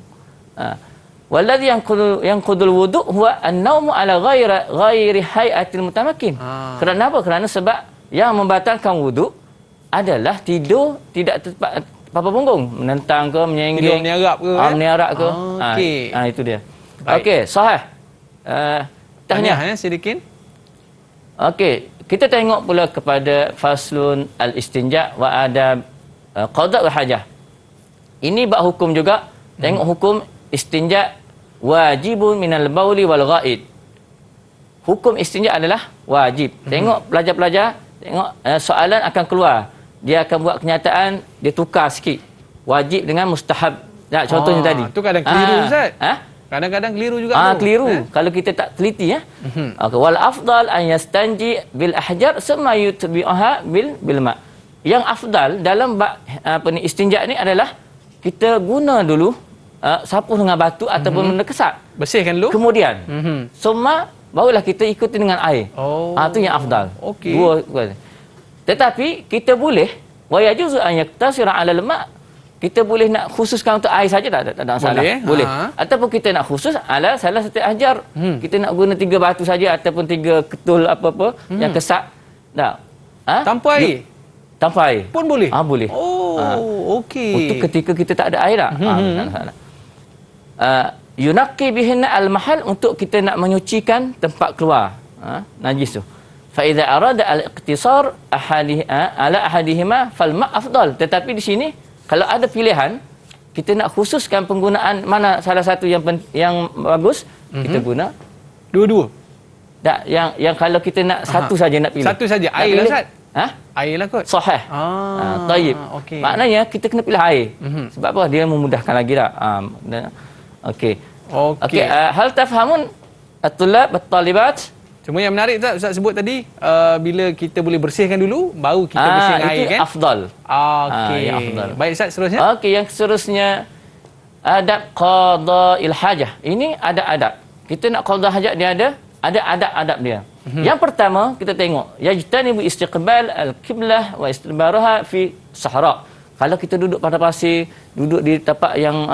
Speaker 3: Wallazi yang qudul wudu huwa an-naumu ala ghairi hayatil mutamakkin. Kerana apa? Kerana sebab yang membatalkan wudu adalah tidur tidak tepat papa punggung, menentang ke, menyengging,
Speaker 2: meniarap ke,
Speaker 3: meniarap ke.
Speaker 2: Okey.
Speaker 3: Itu dia. Okey, sahih. Tahniah
Speaker 2: sedikit.
Speaker 3: Okey, kita tengok pula kepada faslun al-istinja wa adab qada wa hajah. Ini bab hukum juga. Tengok hukum istinja wajibun minal bauli wal ghaid. Hukum istinja adalah wajib. Tengok pelajar-pelajar, tengok soalan akan keluar. Dia akan buat kenyataan, dia tukar sikit. Wajib dengan mustahab. Contohnya tadi.
Speaker 2: Tu kadang keliru Ustaz. Kadang-kadang keliru juga.
Speaker 3: Keliru. Kalau kita tak teliti ya. Okay. Wal afdal an yastanji bil ahjar summa yutbi'uha bil ma. Yang afdal dalam istinja ni adalah kita guna dulu sapu dengan batu ataupun benda kesat.
Speaker 2: Bersihkan dulu.
Speaker 3: Kemudian summa barulah kita ikuti dengan air. Itu yang afdal.
Speaker 2: Okey.
Speaker 3: Dua. Tetapi kita boleh wa yajuzu an yaktasira 'ala al-ma'. Kita boleh nak khususkan untuk air saja tak ada masalah. Boleh. Ataupun kita nak khusus ala salah satu ajar. Kita nak guna 3 batu saja ataupun 3 ketul apa-apa yang kesat. Tak.
Speaker 2: Tanpa air.
Speaker 3: Tanpa air.
Speaker 2: Pun boleh.
Speaker 3: Boleh.
Speaker 2: Okey.
Speaker 3: Untuk ketika kita tak ada air tak. Yunaqi bihinna al-mahal untuk kita nak menyucikan tempat keluar najis tu. Fa idza arada al-iqtisar ala ahadihima fal ma' afdal. Tetapi di sini kalau ada pilihan kita nak khususkan penggunaan mana salah satu yang bagus, kita guna
Speaker 2: dua-dua.
Speaker 3: Tak, yang kalau kita nak satu saja nak pilih.
Speaker 2: Satu saja air lah Ustaz. Air lah kot.
Speaker 3: Sahih. Tayyib.
Speaker 2: Okey.
Speaker 3: Maknanya kita kena pilih air. Sebab apa? Dia memudahkan lagi tak. Okey. Okey. Hal tafhamun at-tulab at-talibat.
Speaker 2: Cuma yang menarik Ustaz sebut tadi, bila kita boleh bersihkan dulu, baru kita bersihkan air kan?
Speaker 3: Afdal.
Speaker 2: Okey.
Speaker 3: Yang afdal.
Speaker 2: Baik Ustaz, seterusnya.
Speaker 3: Okey, yang seterusnya adab qada'il hajah. Ini ada adab. Kita nak qada hajat dia ada adab-adab dia. Yang pertama kita tengok yajtanibu istiqbal al-qiblah wa istidbaraha fi sahara. Kalau kita duduk pada pasir, duduk di tapak yang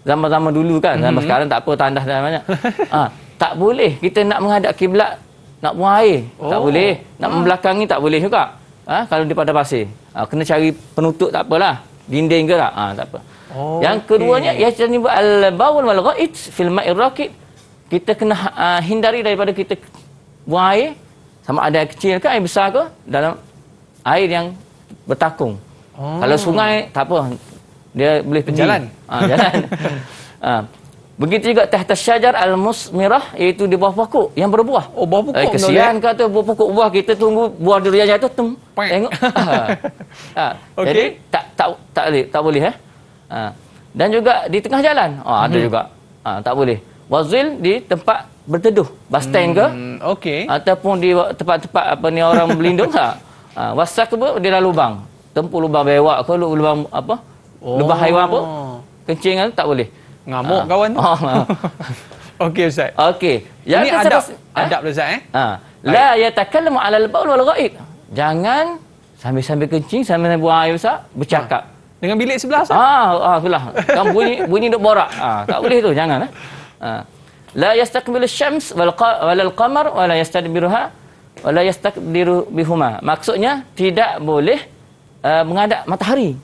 Speaker 3: zaman-zaman dulu kan. Zaman sekarang tak apa, tandas dah banyak. Tak boleh kita nak menghadap kiblat nak buang air. Tak boleh. Nak membelakangi tak boleh juga. Kalau di pada pasir. Kena cari penutup tak apalah. Dinding ke tak? Tak apa. Yang keduanya yajtanibu al-bawl wal gha'it fil ma'ir raqid. Kita kena hindari daripada kita buang air, sama ada air kecil ke air besar ke, dalam air yang bertakung. Kalau sungai tak apa, dia boleh pergi
Speaker 2: jalan.
Speaker 3: Jalan. Begitu juga tahta syajar al-musmirah, iaitu di bawah pokok yang berbuah.
Speaker 2: Bawah pokok.
Speaker 3: Kesian kata bawah pokok buah, kita tunggu buah durian jatuh tengok. Jadi tak boleh. Dan juga di tengah jalan. Ada juga. Tak boleh. Wazil di tempat berteduh, bus stand ke? Ataupun di tempat-tempat apa ni orang berlindung tak? Wasak ke di dalam lubang. Tempur lubang bewak ke, lubang apa? Lubang haiwan apa? Kencing kan tak boleh.
Speaker 2: Ngamuk kawan tu. Okey Ustaz.
Speaker 3: Okey.
Speaker 2: Ini adab Ustaz
Speaker 3: La yatakallamu 'ala al-bawl wal gha'id. Jangan sambil-sambil kencing, sambil buang air besar bercakap.
Speaker 2: Dengan bilik sebelah Ustaz?
Speaker 3: Itulah. Kan bunyi duk borak. Tak boleh tu, jangan. La yastaqbilu asy-syams wal qamar wa la yastadbiruha wa la yastaqdiru bihuma. Maksudnya tidak boleh menghadap matahari.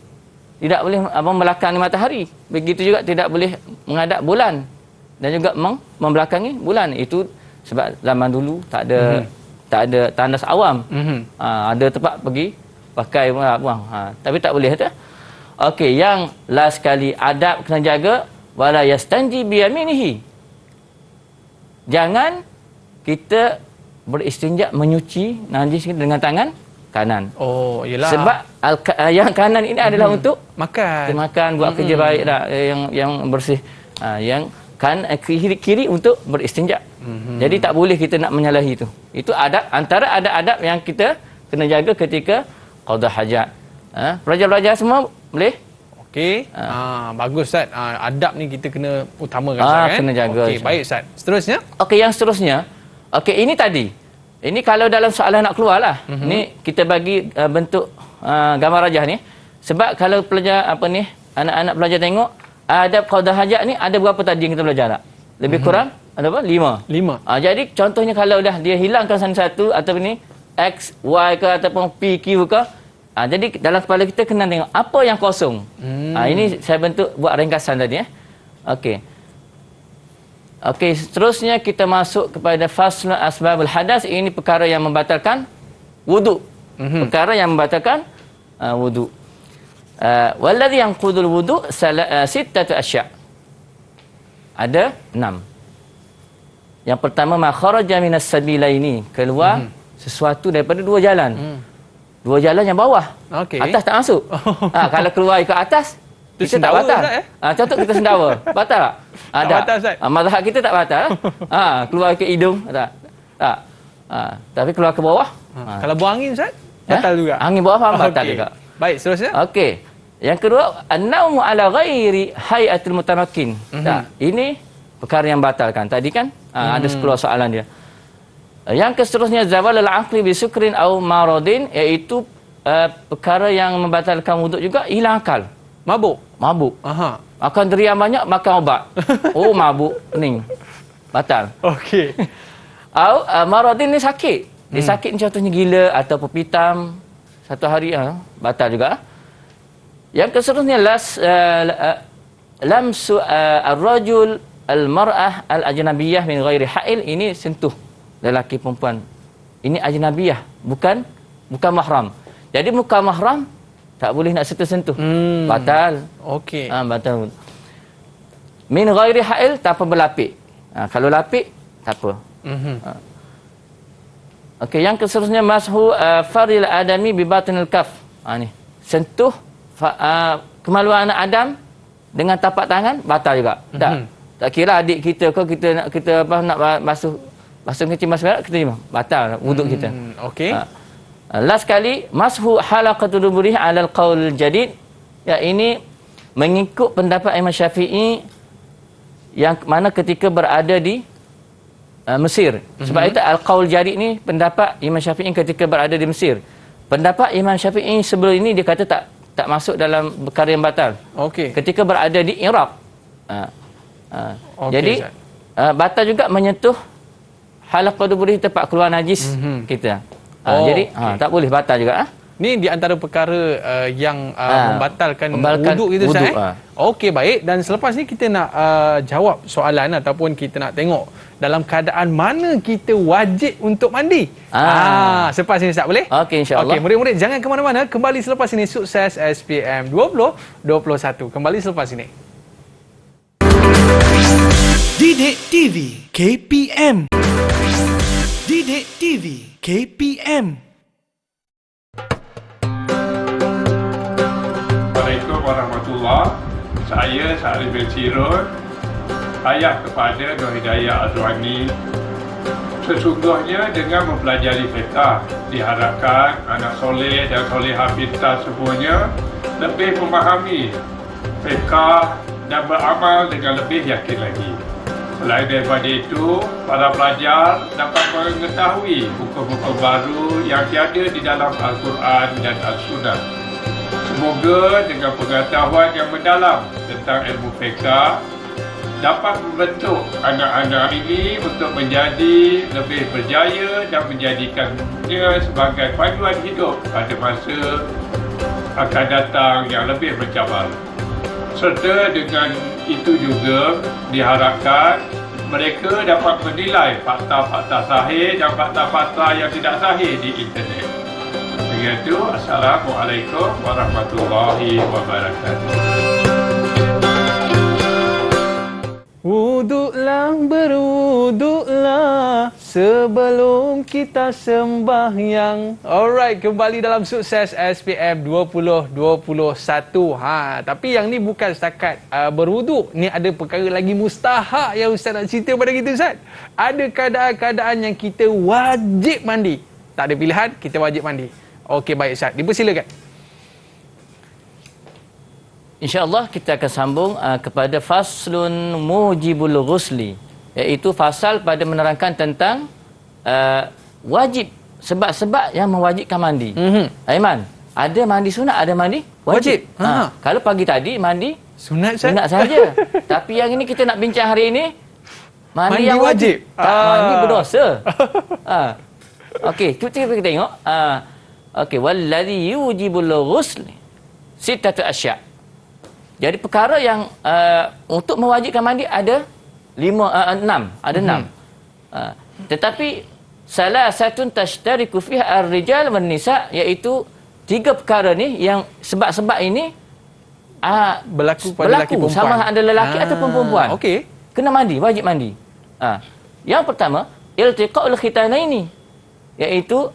Speaker 3: Tidak boleh membelakangi matahari. Begitu juga tidak boleh menghadap bulan dan juga membelakangi bulan. Itu sebab zaman dulu tak ada tandas awam. Ada tempat pergi pakai buang. Tapi tak boleh kata. Okey, yang last sekali adab kena jaga, wala yastanji bi yaminihi. Jangan kita beristinja menyuci najis dengan tangan kanan.
Speaker 2: Yalah.
Speaker 3: Sebab yang kanan ini adalah untuk
Speaker 2: makan,
Speaker 3: buat kerja baik dah, yang bersih. Yang kiri untuk beristinja. Jadi tak boleh kita nak menyalahi itu. Itu adab, antara adab yang kita kena jaga ketika qada hajat. Pelajar-pelajar semua boleh?
Speaker 2: Okey. Bagus Ustaz. Adab ni kita kena utamakan Ustaz kan?
Speaker 3: Kena jaga.
Speaker 2: Okey, baik Ustaz. Seterusnya?
Speaker 3: Okey, yang seterusnya. Okey, ini tadi. Ini kalau dalam soalan nak keluar lah. Ni kita bagi bentuk gambar rajah ni. Sebab kalau pelajar anak-anak pelajar tengok adab qada hajat ni ada berapa tadi yang kita belajar tak? Lebih kurang ada apa? 5. Jadi contohnya kalau dah dia hilangkan satu atau ni X, Y ke ataupun P, Q ke. Jadi dalam kepala kita kena tengok apa yang kosong. Ini saya bentuk buat ringkasan tadi. Okey, seterusnya kita masuk kepada fasl asbabul hadas. Ini perkara yang membatalkan wuduk. Perkara yang membatalkan wuduk. Walladhi yanqudul wuduk sittatu asya'. Ada 6. Yang pertama, ma kharaja minas sabilaini, keluar sesuatu daripada dua jalan. Dua jalan yang bawah. Atas tak masuk. Kalau keluar ikut atas, kita tak batal. Contoh kita sendawa. Batal tak? Mazhab kita tak batal. Keluar ke hidung, tak. Tapi keluar ke bawah.
Speaker 2: Kalau buang angin Ustaz, batal juga.
Speaker 3: Angin bawah batal juga.
Speaker 2: Baik, seterusnya.
Speaker 3: Okey. Yang kedua, an-naumu ala ghairi hayatil mutamakkin. Ini perkara yang batalkan. Tadi kan ada 10 soalan dia. Yang seterusnya, zawal al-aqli bi sukrin aw maradin, iaitu perkara yang membatalkan wuduk juga, hilang akal. Mabuk. Makan durian banyak, makan obat. Mabuk, pening. Batal. Okey. Maradin ni sakit. Dia sakit ni contohnya gila atau pepitam. Satu hari batal juga. Yang seterusnya, lamsu ar-rajul al-mar'ah al-ajnabiyah min ghairi ha'il. Ini sentuh lelaki perempuan. Ini ajnabiyah, bukan mahram. Jadi bukan mahram, tak boleh nak sentuh-sentuh. Batal. Okey. Batal. Min ghairi ha'il, tanpa berlapik. Kalau lapik, tak apa. Okey, yang seterusnya, mashu faril adami bi batinil kaf. Ni. Sentuh kemaluan anak Adam dengan tapak tangan, batal juga. Tak kira adik kita ke, kita nak basuh kecil basuh berak, kita terima. Batal wuduk kita. Okey. Last kali, mashu halaqatul duburi 'ala al-qaul jadid. Ini mengikut pendapat Imam Syafi'i yang mana ketika berada di Mesir. Sebab itu al-qaul jadid ni pendapat Imam Syafi'i ketika berada di Mesir. Pendapat Imam Syafi'i sebelum ini dia kata tak masuk dalam perkara yang batal. Ketika berada di Iraq.
Speaker 2: Okey,
Speaker 3: Jadi
Speaker 2: Ustaz.
Speaker 3: batal juga menyentuh halaqah duburi, tempat keluar najis kita. Jadi tak boleh, batal juga.
Speaker 2: Ni di antara perkara yang membatalkan wuduk itu, Ustaz. Okey, baik. Dan selepas ni kita nak jawab soalan ataupun kita nak tengok dalam keadaan mana kita wajib untuk mandi. Selepas ini, Ustaz, boleh?
Speaker 3: Okey, insya-Allah.
Speaker 2: Okey, murid-murid jangan ke mana-mana. Kembali selepas ini Sukses SPM 2021. Kembali selepas ini.
Speaker 9: Didik TV KPM. Didik TV KPM.
Speaker 11: Assalamualaikum warahmatullahi. Saya Sa'ri bin Sirun, ayah kepada Nur Hidayah Azwani. Sesungguhnya dengan mempelajari fiqh, diharapkan anak soleh dan solehah kita semuanya lebih memahami fiqh dan beramal dengan lebih yakin lagi. Selain daripada itu, para pelajar dapat mengetahui hukum-hukum baru yang tiada di dalam Al-Quran dan Al-Sunnah. Semoga dengan pengetahuan yang mendalam tentang ilmu fiqh dapat membentuk anak-anak ini untuk menjadi lebih berjaya dan menjadikannya sebagai panduan hidup pada masa akan datang yang lebih mencabar. Serta dengan itu juga diharapkan mereka dapat menilai fakta-fakta sahih dan fakta-fakta yang tidak sahih di internet. Dengan itu, Assalamualaikum warahmatullahi wabarakatuh.
Speaker 2: Wuduklah, berwuduklah sebelum kita sembahyang. Alright, kembali dalam Sukses SPM 2021. Tapi yang ni bukan setakat berwuduk. Ni ada perkara lagi mustahak yang Ustaz nak cerita pada kita, Ustaz. Ada keadaan-keadaan yang kita wajib mandi. Tak ada pilihan, kita wajib mandi. Okey, baik, Ustaz. Dipersilakan.
Speaker 3: InsyaAllah kita akan sambung kepada faslun mujibul ghusli, iaitu fasal pada menerangkan tentang wajib, sebab-sebab yang mewajibkan mandi. Aiman, ada mandi sunat, ada mandi wajib. Kalau pagi tadi mandi sunat saja. Tapi yang ini kita nak bincang hari ini mandi yang wajib. Tak mandi berdosa. Okey, kita tengok. Okey, wallazi yujibul ghusli sittatu asya'. Jadi perkara yang untuk mewajibkan mandi ada 6. Tetapi salah satu tashtariku fiha ar-rijal wan nisa, iaitu 3 perkara ni yang sebab-sebab ini
Speaker 2: berlaku pada lelaki perempuan.
Speaker 3: Sama ada lelaki ataupun perempuan.
Speaker 2: Okey.
Speaker 3: Kena mandi, wajib mandi. Yang pertama, iltiqa'ul khitanaini, iaitu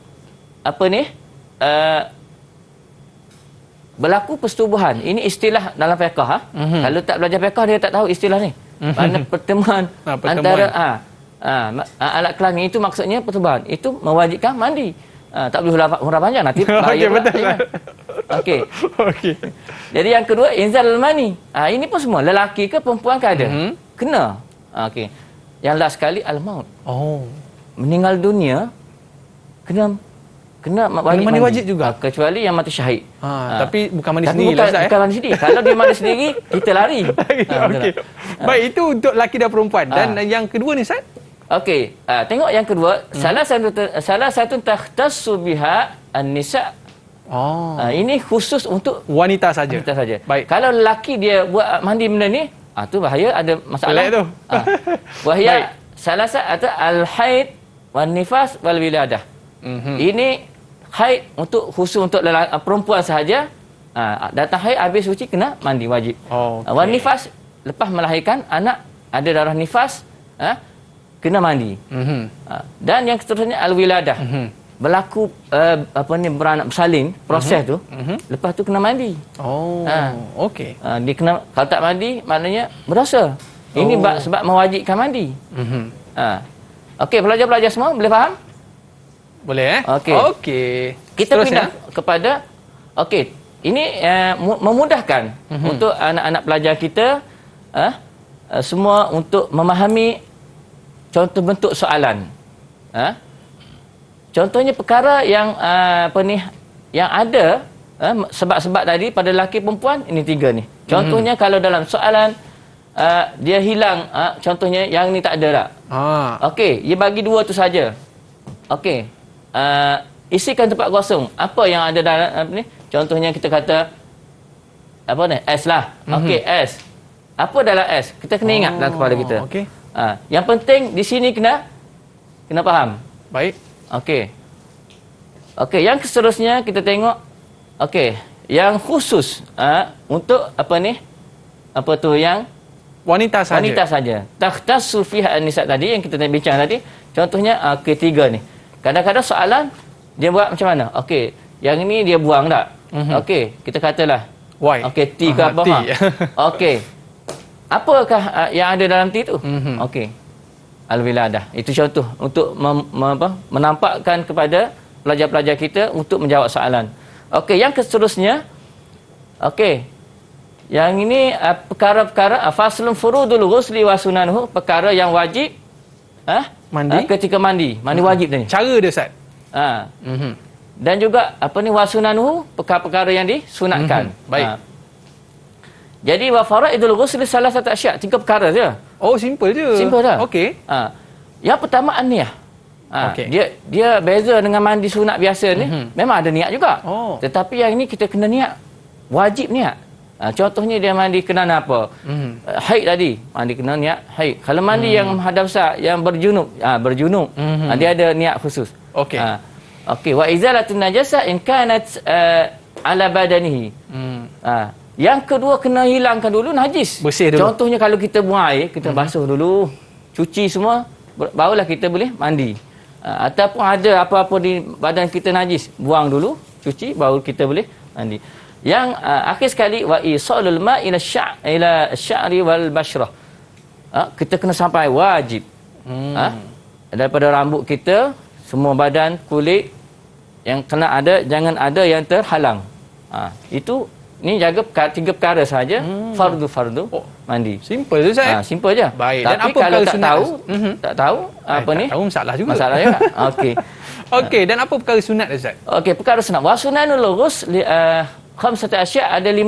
Speaker 3: berlaku persetubuhan. Ini istilah dalam fiqh. Kalau tak belajar fiqh dia tak tahu istilah ni. Mana pertemuan antara alat kelamin, itu maksudnya persetubuhan. Itu mewajibkan mandi. Tak boleh huraf panjang nanti bahaya. Okey, betul. Okey. Jadi yang kedua, inzalul mani. Ini pun semua lelaki ke perempuan ke ada. Kena. Okey. Yang last sekali al-maut. Meninggal dunia kena mandi wajib juga, kecuali yang mati syahid.
Speaker 2: Tapi bukan mandi sendiri lah, Ustaz.
Speaker 3: Bukan mandi sendiri. Kalau dia mandi sendiri, kita lari.
Speaker 2: Okey. Baik, itu untuk lelaki dan perempuan. Dan yang kedua ni, Ustaz?
Speaker 3: Okey, tengok yang kedua. Salah satu takhtassu biha an-nisa. Ini khusus untuk
Speaker 2: wanita saja.
Speaker 3: Baik. Kalau lelaki dia buat mandi benda ni, tu bahaya, ada masalah.
Speaker 2: Tu.
Speaker 3: Wahia salah satu al-haid wan nifas wal wiladah. Ini haid khusus untuk perempuan sahaja. Datang haid habis suci kena mandi wajib. Wan nifas, lepas melahirkan anak ada darah nifas, kena mandi. Dan yang seterusnya al-wiladah. Berlaku beranak bersalin, proses tu, lepas tu kena mandi.
Speaker 2: Okey.
Speaker 3: Dia kena, kalau tak mandi maknanya berdosa. Ini sebab mewajibkan mandi. Okey, pelajar-pelajar semua boleh faham?
Speaker 2: Boleh Okey.
Speaker 3: Kita pindah kepada ini memudahkan untuk anak-anak pelajar kita semua untuk memahami contoh bentuk soalan. Contohnya perkara yang yang ada sebab-sebab tadi pada lelaki perempuan, ini 3 ni. Contohnya kalau dalam soalan dia hilang, contohnya yang ni tak ada tak? Okey, dia bagi dua tu saja. Okey. Isikan tempat kosong. Apa yang ada dalam apa ni? Contohnya kita kata apa ni? S lah. Okey, S. Apa dalam S? Kita kena ingat dalam kepala kita.
Speaker 2: Okey.
Speaker 3: Yang penting di sini kena faham.
Speaker 2: Baik.
Speaker 3: Okey. Okey, yang seterusnya kita tengok yang khusus untuk apa ni? Apa tu yang
Speaker 2: wanita saja.
Speaker 3: Wanita saja. Takhtassu fiha an-nisa tadi yang kita bincang tadi. Contohnya ketiga ni. Kadang-kadang soalan dia buat macam mana? Okey, yang ini dia buang tak? Okey, kita katalah
Speaker 2: Y.
Speaker 3: Okey, T ke apa? Okey. Apakah yang ada dalam T tu? Okey. Al-wiladah. Itu contoh untuk menampakkan kepada pelajar-pelajar kita untuk menjawab soalan. Okey, yang seterusnya yang ini perkara-perkara faslun furudul ghusli wa sunanuhu, perkara yang wajib mandi ketika mandi wajib tadi.
Speaker 2: Cara dia Ustaz.
Speaker 3: Dan juga wa sunanuhu, perkara-perkara yang disunatkan.
Speaker 2: Baik.
Speaker 3: Jadi wa faraidul ghusli salah satu asya', 3 perkara je.
Speaker 2: Oh, simple je.
Speaker 3: Simple dah.
Speaker 2: Okey.
Speaker 3: Yang pertama an-niyah. Dia beza dengan mandi sunat biasa ni, memang ada niat juga. Tetapi yang ini kita kena niat, wajib niat. Contohnya dia mandi kerana apa? Haid tadi, mandi kena niat haid. Kalau mandi yang hadasah, yang berjunub, dia ada niat khusus.
Speaker 2: Okey.
Speaker 3: Okey, wa izalatun najasah in kanat ala badanihi. Yang kedua kena hilangkan dulu najis.
Speaker 2: Bersih dulu.
Speaker 3: Contohnya kalau kita buang air, kita basuh dulu, cuci semua, barulah kita boleh mandi. Ataupun ada apa-apa di badan kita najis, buang dulu, cuci, baru kita boleh mandi. Yang akhir sekali wa isalul ma ila sya'ri wal basyrah. Kita kena sampai wajib. Daripada rambut kita, semua badan, kulit yang kena ada, jangan ada yang terhalang. Itu ni jaga 3 perkara saja. Fardu mandi.
Speaker 2: Simple je Ustaz.
Speaker 3: Simple je.
Speaker 2: Baik.
Speaker 3: Tapi
Speaker 2: dan apa
Speaker 3: kalau tak
Speaker 2: sunat?
Speaker 3: tahu apa ni?
Speaker 2: Tak tahu masalah juga.
Speaker 3: Masalah juga. Okey.
Speaker 2: Okey, dan apa perkara sunat Ustaz?
Speaker 3: Okey, perkara sunat. Wa sunanul ghusl khamsatu asya', ada 5.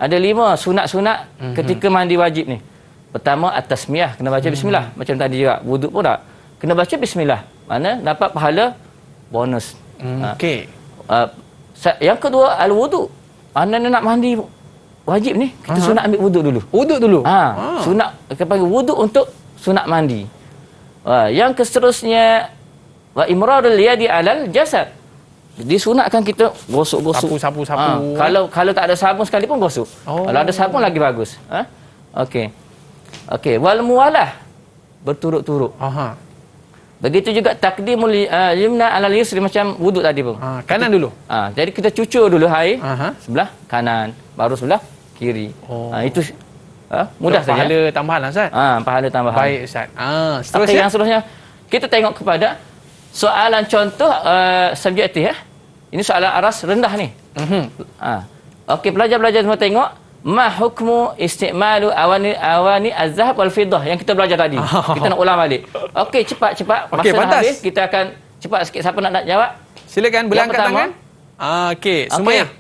Speaker 3: Ada 5 sunat-sunat ketika mandi wajib ni. Pertama at-tasmiyah, kena baca bismillah. Macam tadi juga, wuduk pun tak. Kena baca bismillah. Mana dapat pahala bonus.
Speaker 2: Okey.
Speaker 3: Yang kedua al-wudu. Mana nak mandi wajib ni, kita sunat ambil wuduk dulu.
Speaker 2: Wuduk dulu.
Speaker 3: Sunat kita panggil wuduk untuk sunat mandi. Yang seterusnya wa imrarul yadi alal jasad. Disunatkan kita gosok-gosok.
Speaker 2: Sapu.
Speaker 3: Kalau tak ada sabun sekalipun gosok. Kalau ada sabun lagi bagus. Okey, wal muwalah, berturut-turut. Begitu juga takdimul yumna alal yusri, macam wuduk tadi pun.
Speaker 2: Kanan dulu.
Speaker 3: Jadi kita cucur dulu air sebelah kanan, baru sebelah kiri. Itu mudah saja.
Speaker 2: Pahala tambahan lah Ustaz.
Speaker 3: Pahala tambahan.
Speaker 2: Baik Ustaz. Seterusnya.
Speaker 3: Okay, yang seterusnya kita tengok kepada soalan contoh subjektif. Ini soalan aras rendah ni. Okey, pelajar-pelajar semua tengok. Ma hukmu istimalu awani az-zahab wal fiddah yang kita belajar tadi. Kita nak ulang balik. Okey, cepat.
Speaker 2: Okey,
Speaker 3: masa
Speaker 2: pantas.
Speaker 3: habis, kita akan cepat sikit. Siapa nak jawab?
Speaker 2: Silakan, boleh angkat tangan. Okey, Sumayah.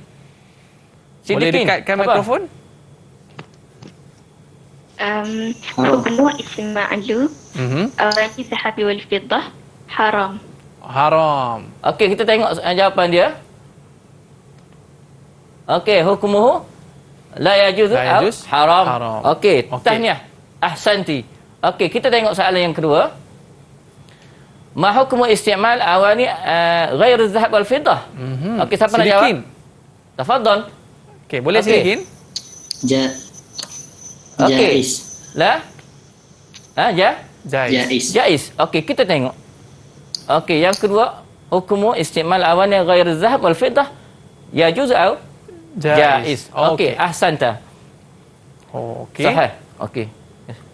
Speaker 2: Boleh dekatkan mikrofon?
Speaker 6: hukmu istima'lu awani zahabi wal fiddah haram.
Speaker 3: Okey, kita tengok jawapan dia. Okey, hukmuhu la yajuz haram. Okey, tahniah. Ahsanti. Okey, kita tengok soalan yang kedua. Ma hukmu istimal awani ghair az-zahab wal fiddah? Okey, siapa nak jawab? Tafadhal.
Speaker 2: Okey, boleh silakan.
Speaker 3: Jaiz. La? Jaiz. Okey, kita tengok. Okey, yang kedua, hukmu istimal awani ghair az-zahab wal fiddah yajuz aw jaiz. Okey, ahsanta.
Speaker 2: Okey.
Speaker 3: Sahih. Okey.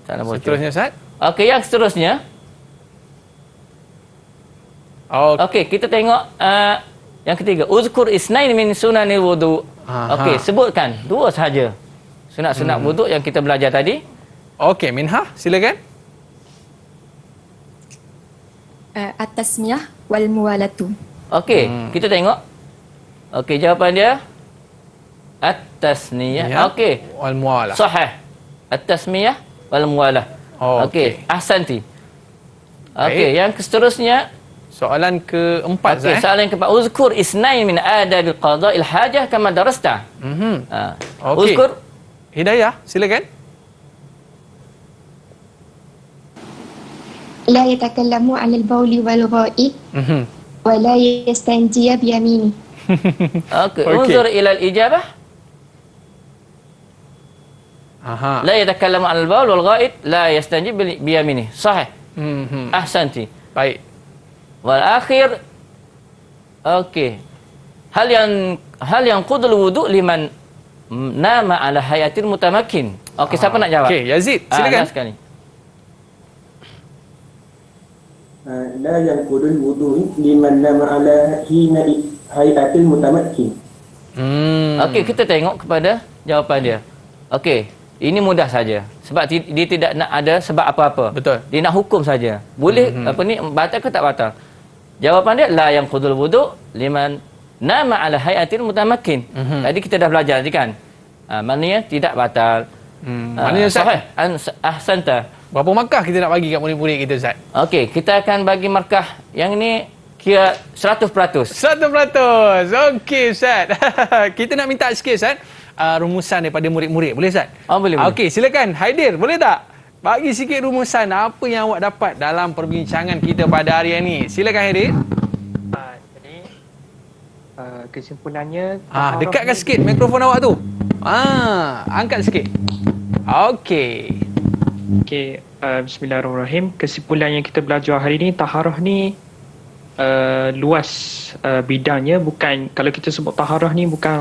Speaker 3: Salam bocor.
Speaker 2: Seterusnya Ustaz.
Speaker 3: Okey, yang seterusnya. Okey, kita tengok yang ketiga. Uzkur isnain min sunanil wudu. Okey, sebutkan dua sahaja sunat-sunat wuduk yang kita belajar tadi.
Speaker 2: Okey, Minha, silakan.
Speaker 4: At-tasmiyah wal muwalatu.
Speaker 3: Okey, kita tengok. Okey, jawapan dia at-tasniyah. Okey.
Speaker 2: Wal muwalah.
Speaker 3: Sahih. at-tasmiyah wal muwalah. Okey, ahsanti. Okey, yang seterusnya
Speaker 2: soalan keempat.
Speaker 3: Okey, soalan keempat. Uzkur isnain min adabil qada'il hajah kama darasta.
Speaker 2: Okey.
Speaker 3: Uzkur.
Speaker 2: Hidayah, silakan.
Speaker 5: لا يتكلم عن البول والغائط ولا يستنجي بيمينه.
Speaker 3: Okey, unzur ila al-ijabah. لا يتكلم عن البول والغائط لا يستنجي بيمينه. صحيح. أحسنتي.
Speaker 2: Baik.
Speaker 3: والآخر أوكي هل ينقض الوضوء لمن نام على هيئة المتمكن. Okey, siapa nak jawab?
Speaker 2: Okey, Yazid, silakan.
Speaker 3: Sekali.
Speaker 8: لا ينقض الوضوء لمن نام على هيئة المتمكن.
Speaker 3: Okey, kita tengok kepada jawapan dia. Okey, ini mudah saja. Sebab dia tidak nak ada sebab apa-apa.
Speaker 2: Betul.
Speaker 3: Dia nak hukum saja. Boleh batal ke tak batal? Jawapan dia la yanqudul wudu liman nama ala hayatil mutamakkin. Tadi kita dah belajar tadi kan? Maknanya tidak batal.
Speaker 2: Maknanya
Speaker 3: sahih. Ahsanta.
Speaker 2: Berapa markah kita nak bagi kat murid-murid kita, Ustaz?
Speaker 3: Okey, kita akan bagi markah yang ini kira 100%.
Speaker 2: 100%. Okey, Ustaz. Kita nak minta sikit, Ustaz, rumusan daripada murid-murid. Boleh, Ustaz?
Speaker 3: Boleh.
Speaker 2: Okey, silakan. Haidir, boleh tak? Bagi sikit rumusan apa yang awak dapat dalam perbincangan kita pada hari ini. Silakan, Haidir.
Speaker 1: Jadi, kesimpulannya...
Speaker 2: dekatkan sikit mikrofon awak tu. Angkat sikit. Okey.
Speaker 1: Okey, bismillahirrahmanirrahim. Kesimpulan yang kita belajar hari ini, taharah ni luas bidangnya. Bukan, kalau kita sebut taharah ni bukan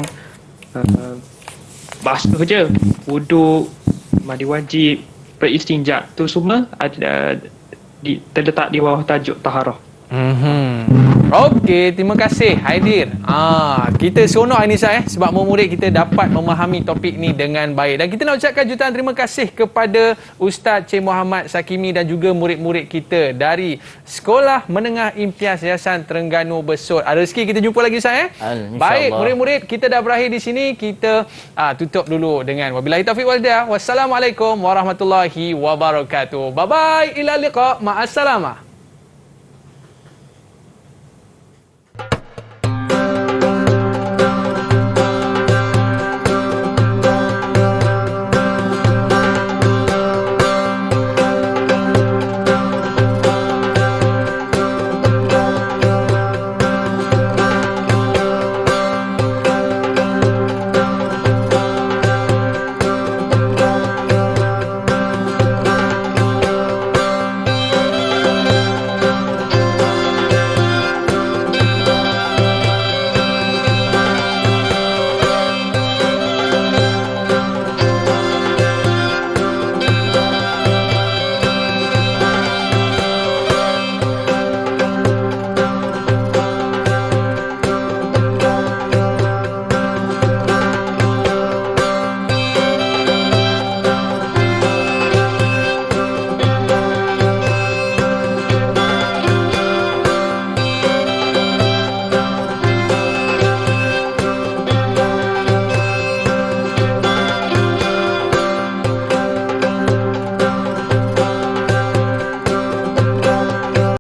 Speaker 1: basuh je, wuduk, mandi wajib, beristinja, tu semua terletak di bawah tajuk taharah.
Speaker 2: Okey, terima kasih Haidir. Kita seronok hari ni, sebab murid kita dapat memahami topik ni dengan baik. Dan kita nak ucapkan jutaan terima kasih kepada Ustaz Cik Muhammad Sakimi dan juga murid-murid kita dari Sekolah Menengah Imtiaz Yayasan Terengganu Besut. Ada rezeki kita jumpa lagi, Ustaz. Baik, murid-murid, kita dah berakhir di sini. Kita tutup dulu dengan wabillahi taufiq wal hidayah. Wassalamualaikum warahmatullahi wabarakatuh. Bye bye, ila liqa, ma'assalamah.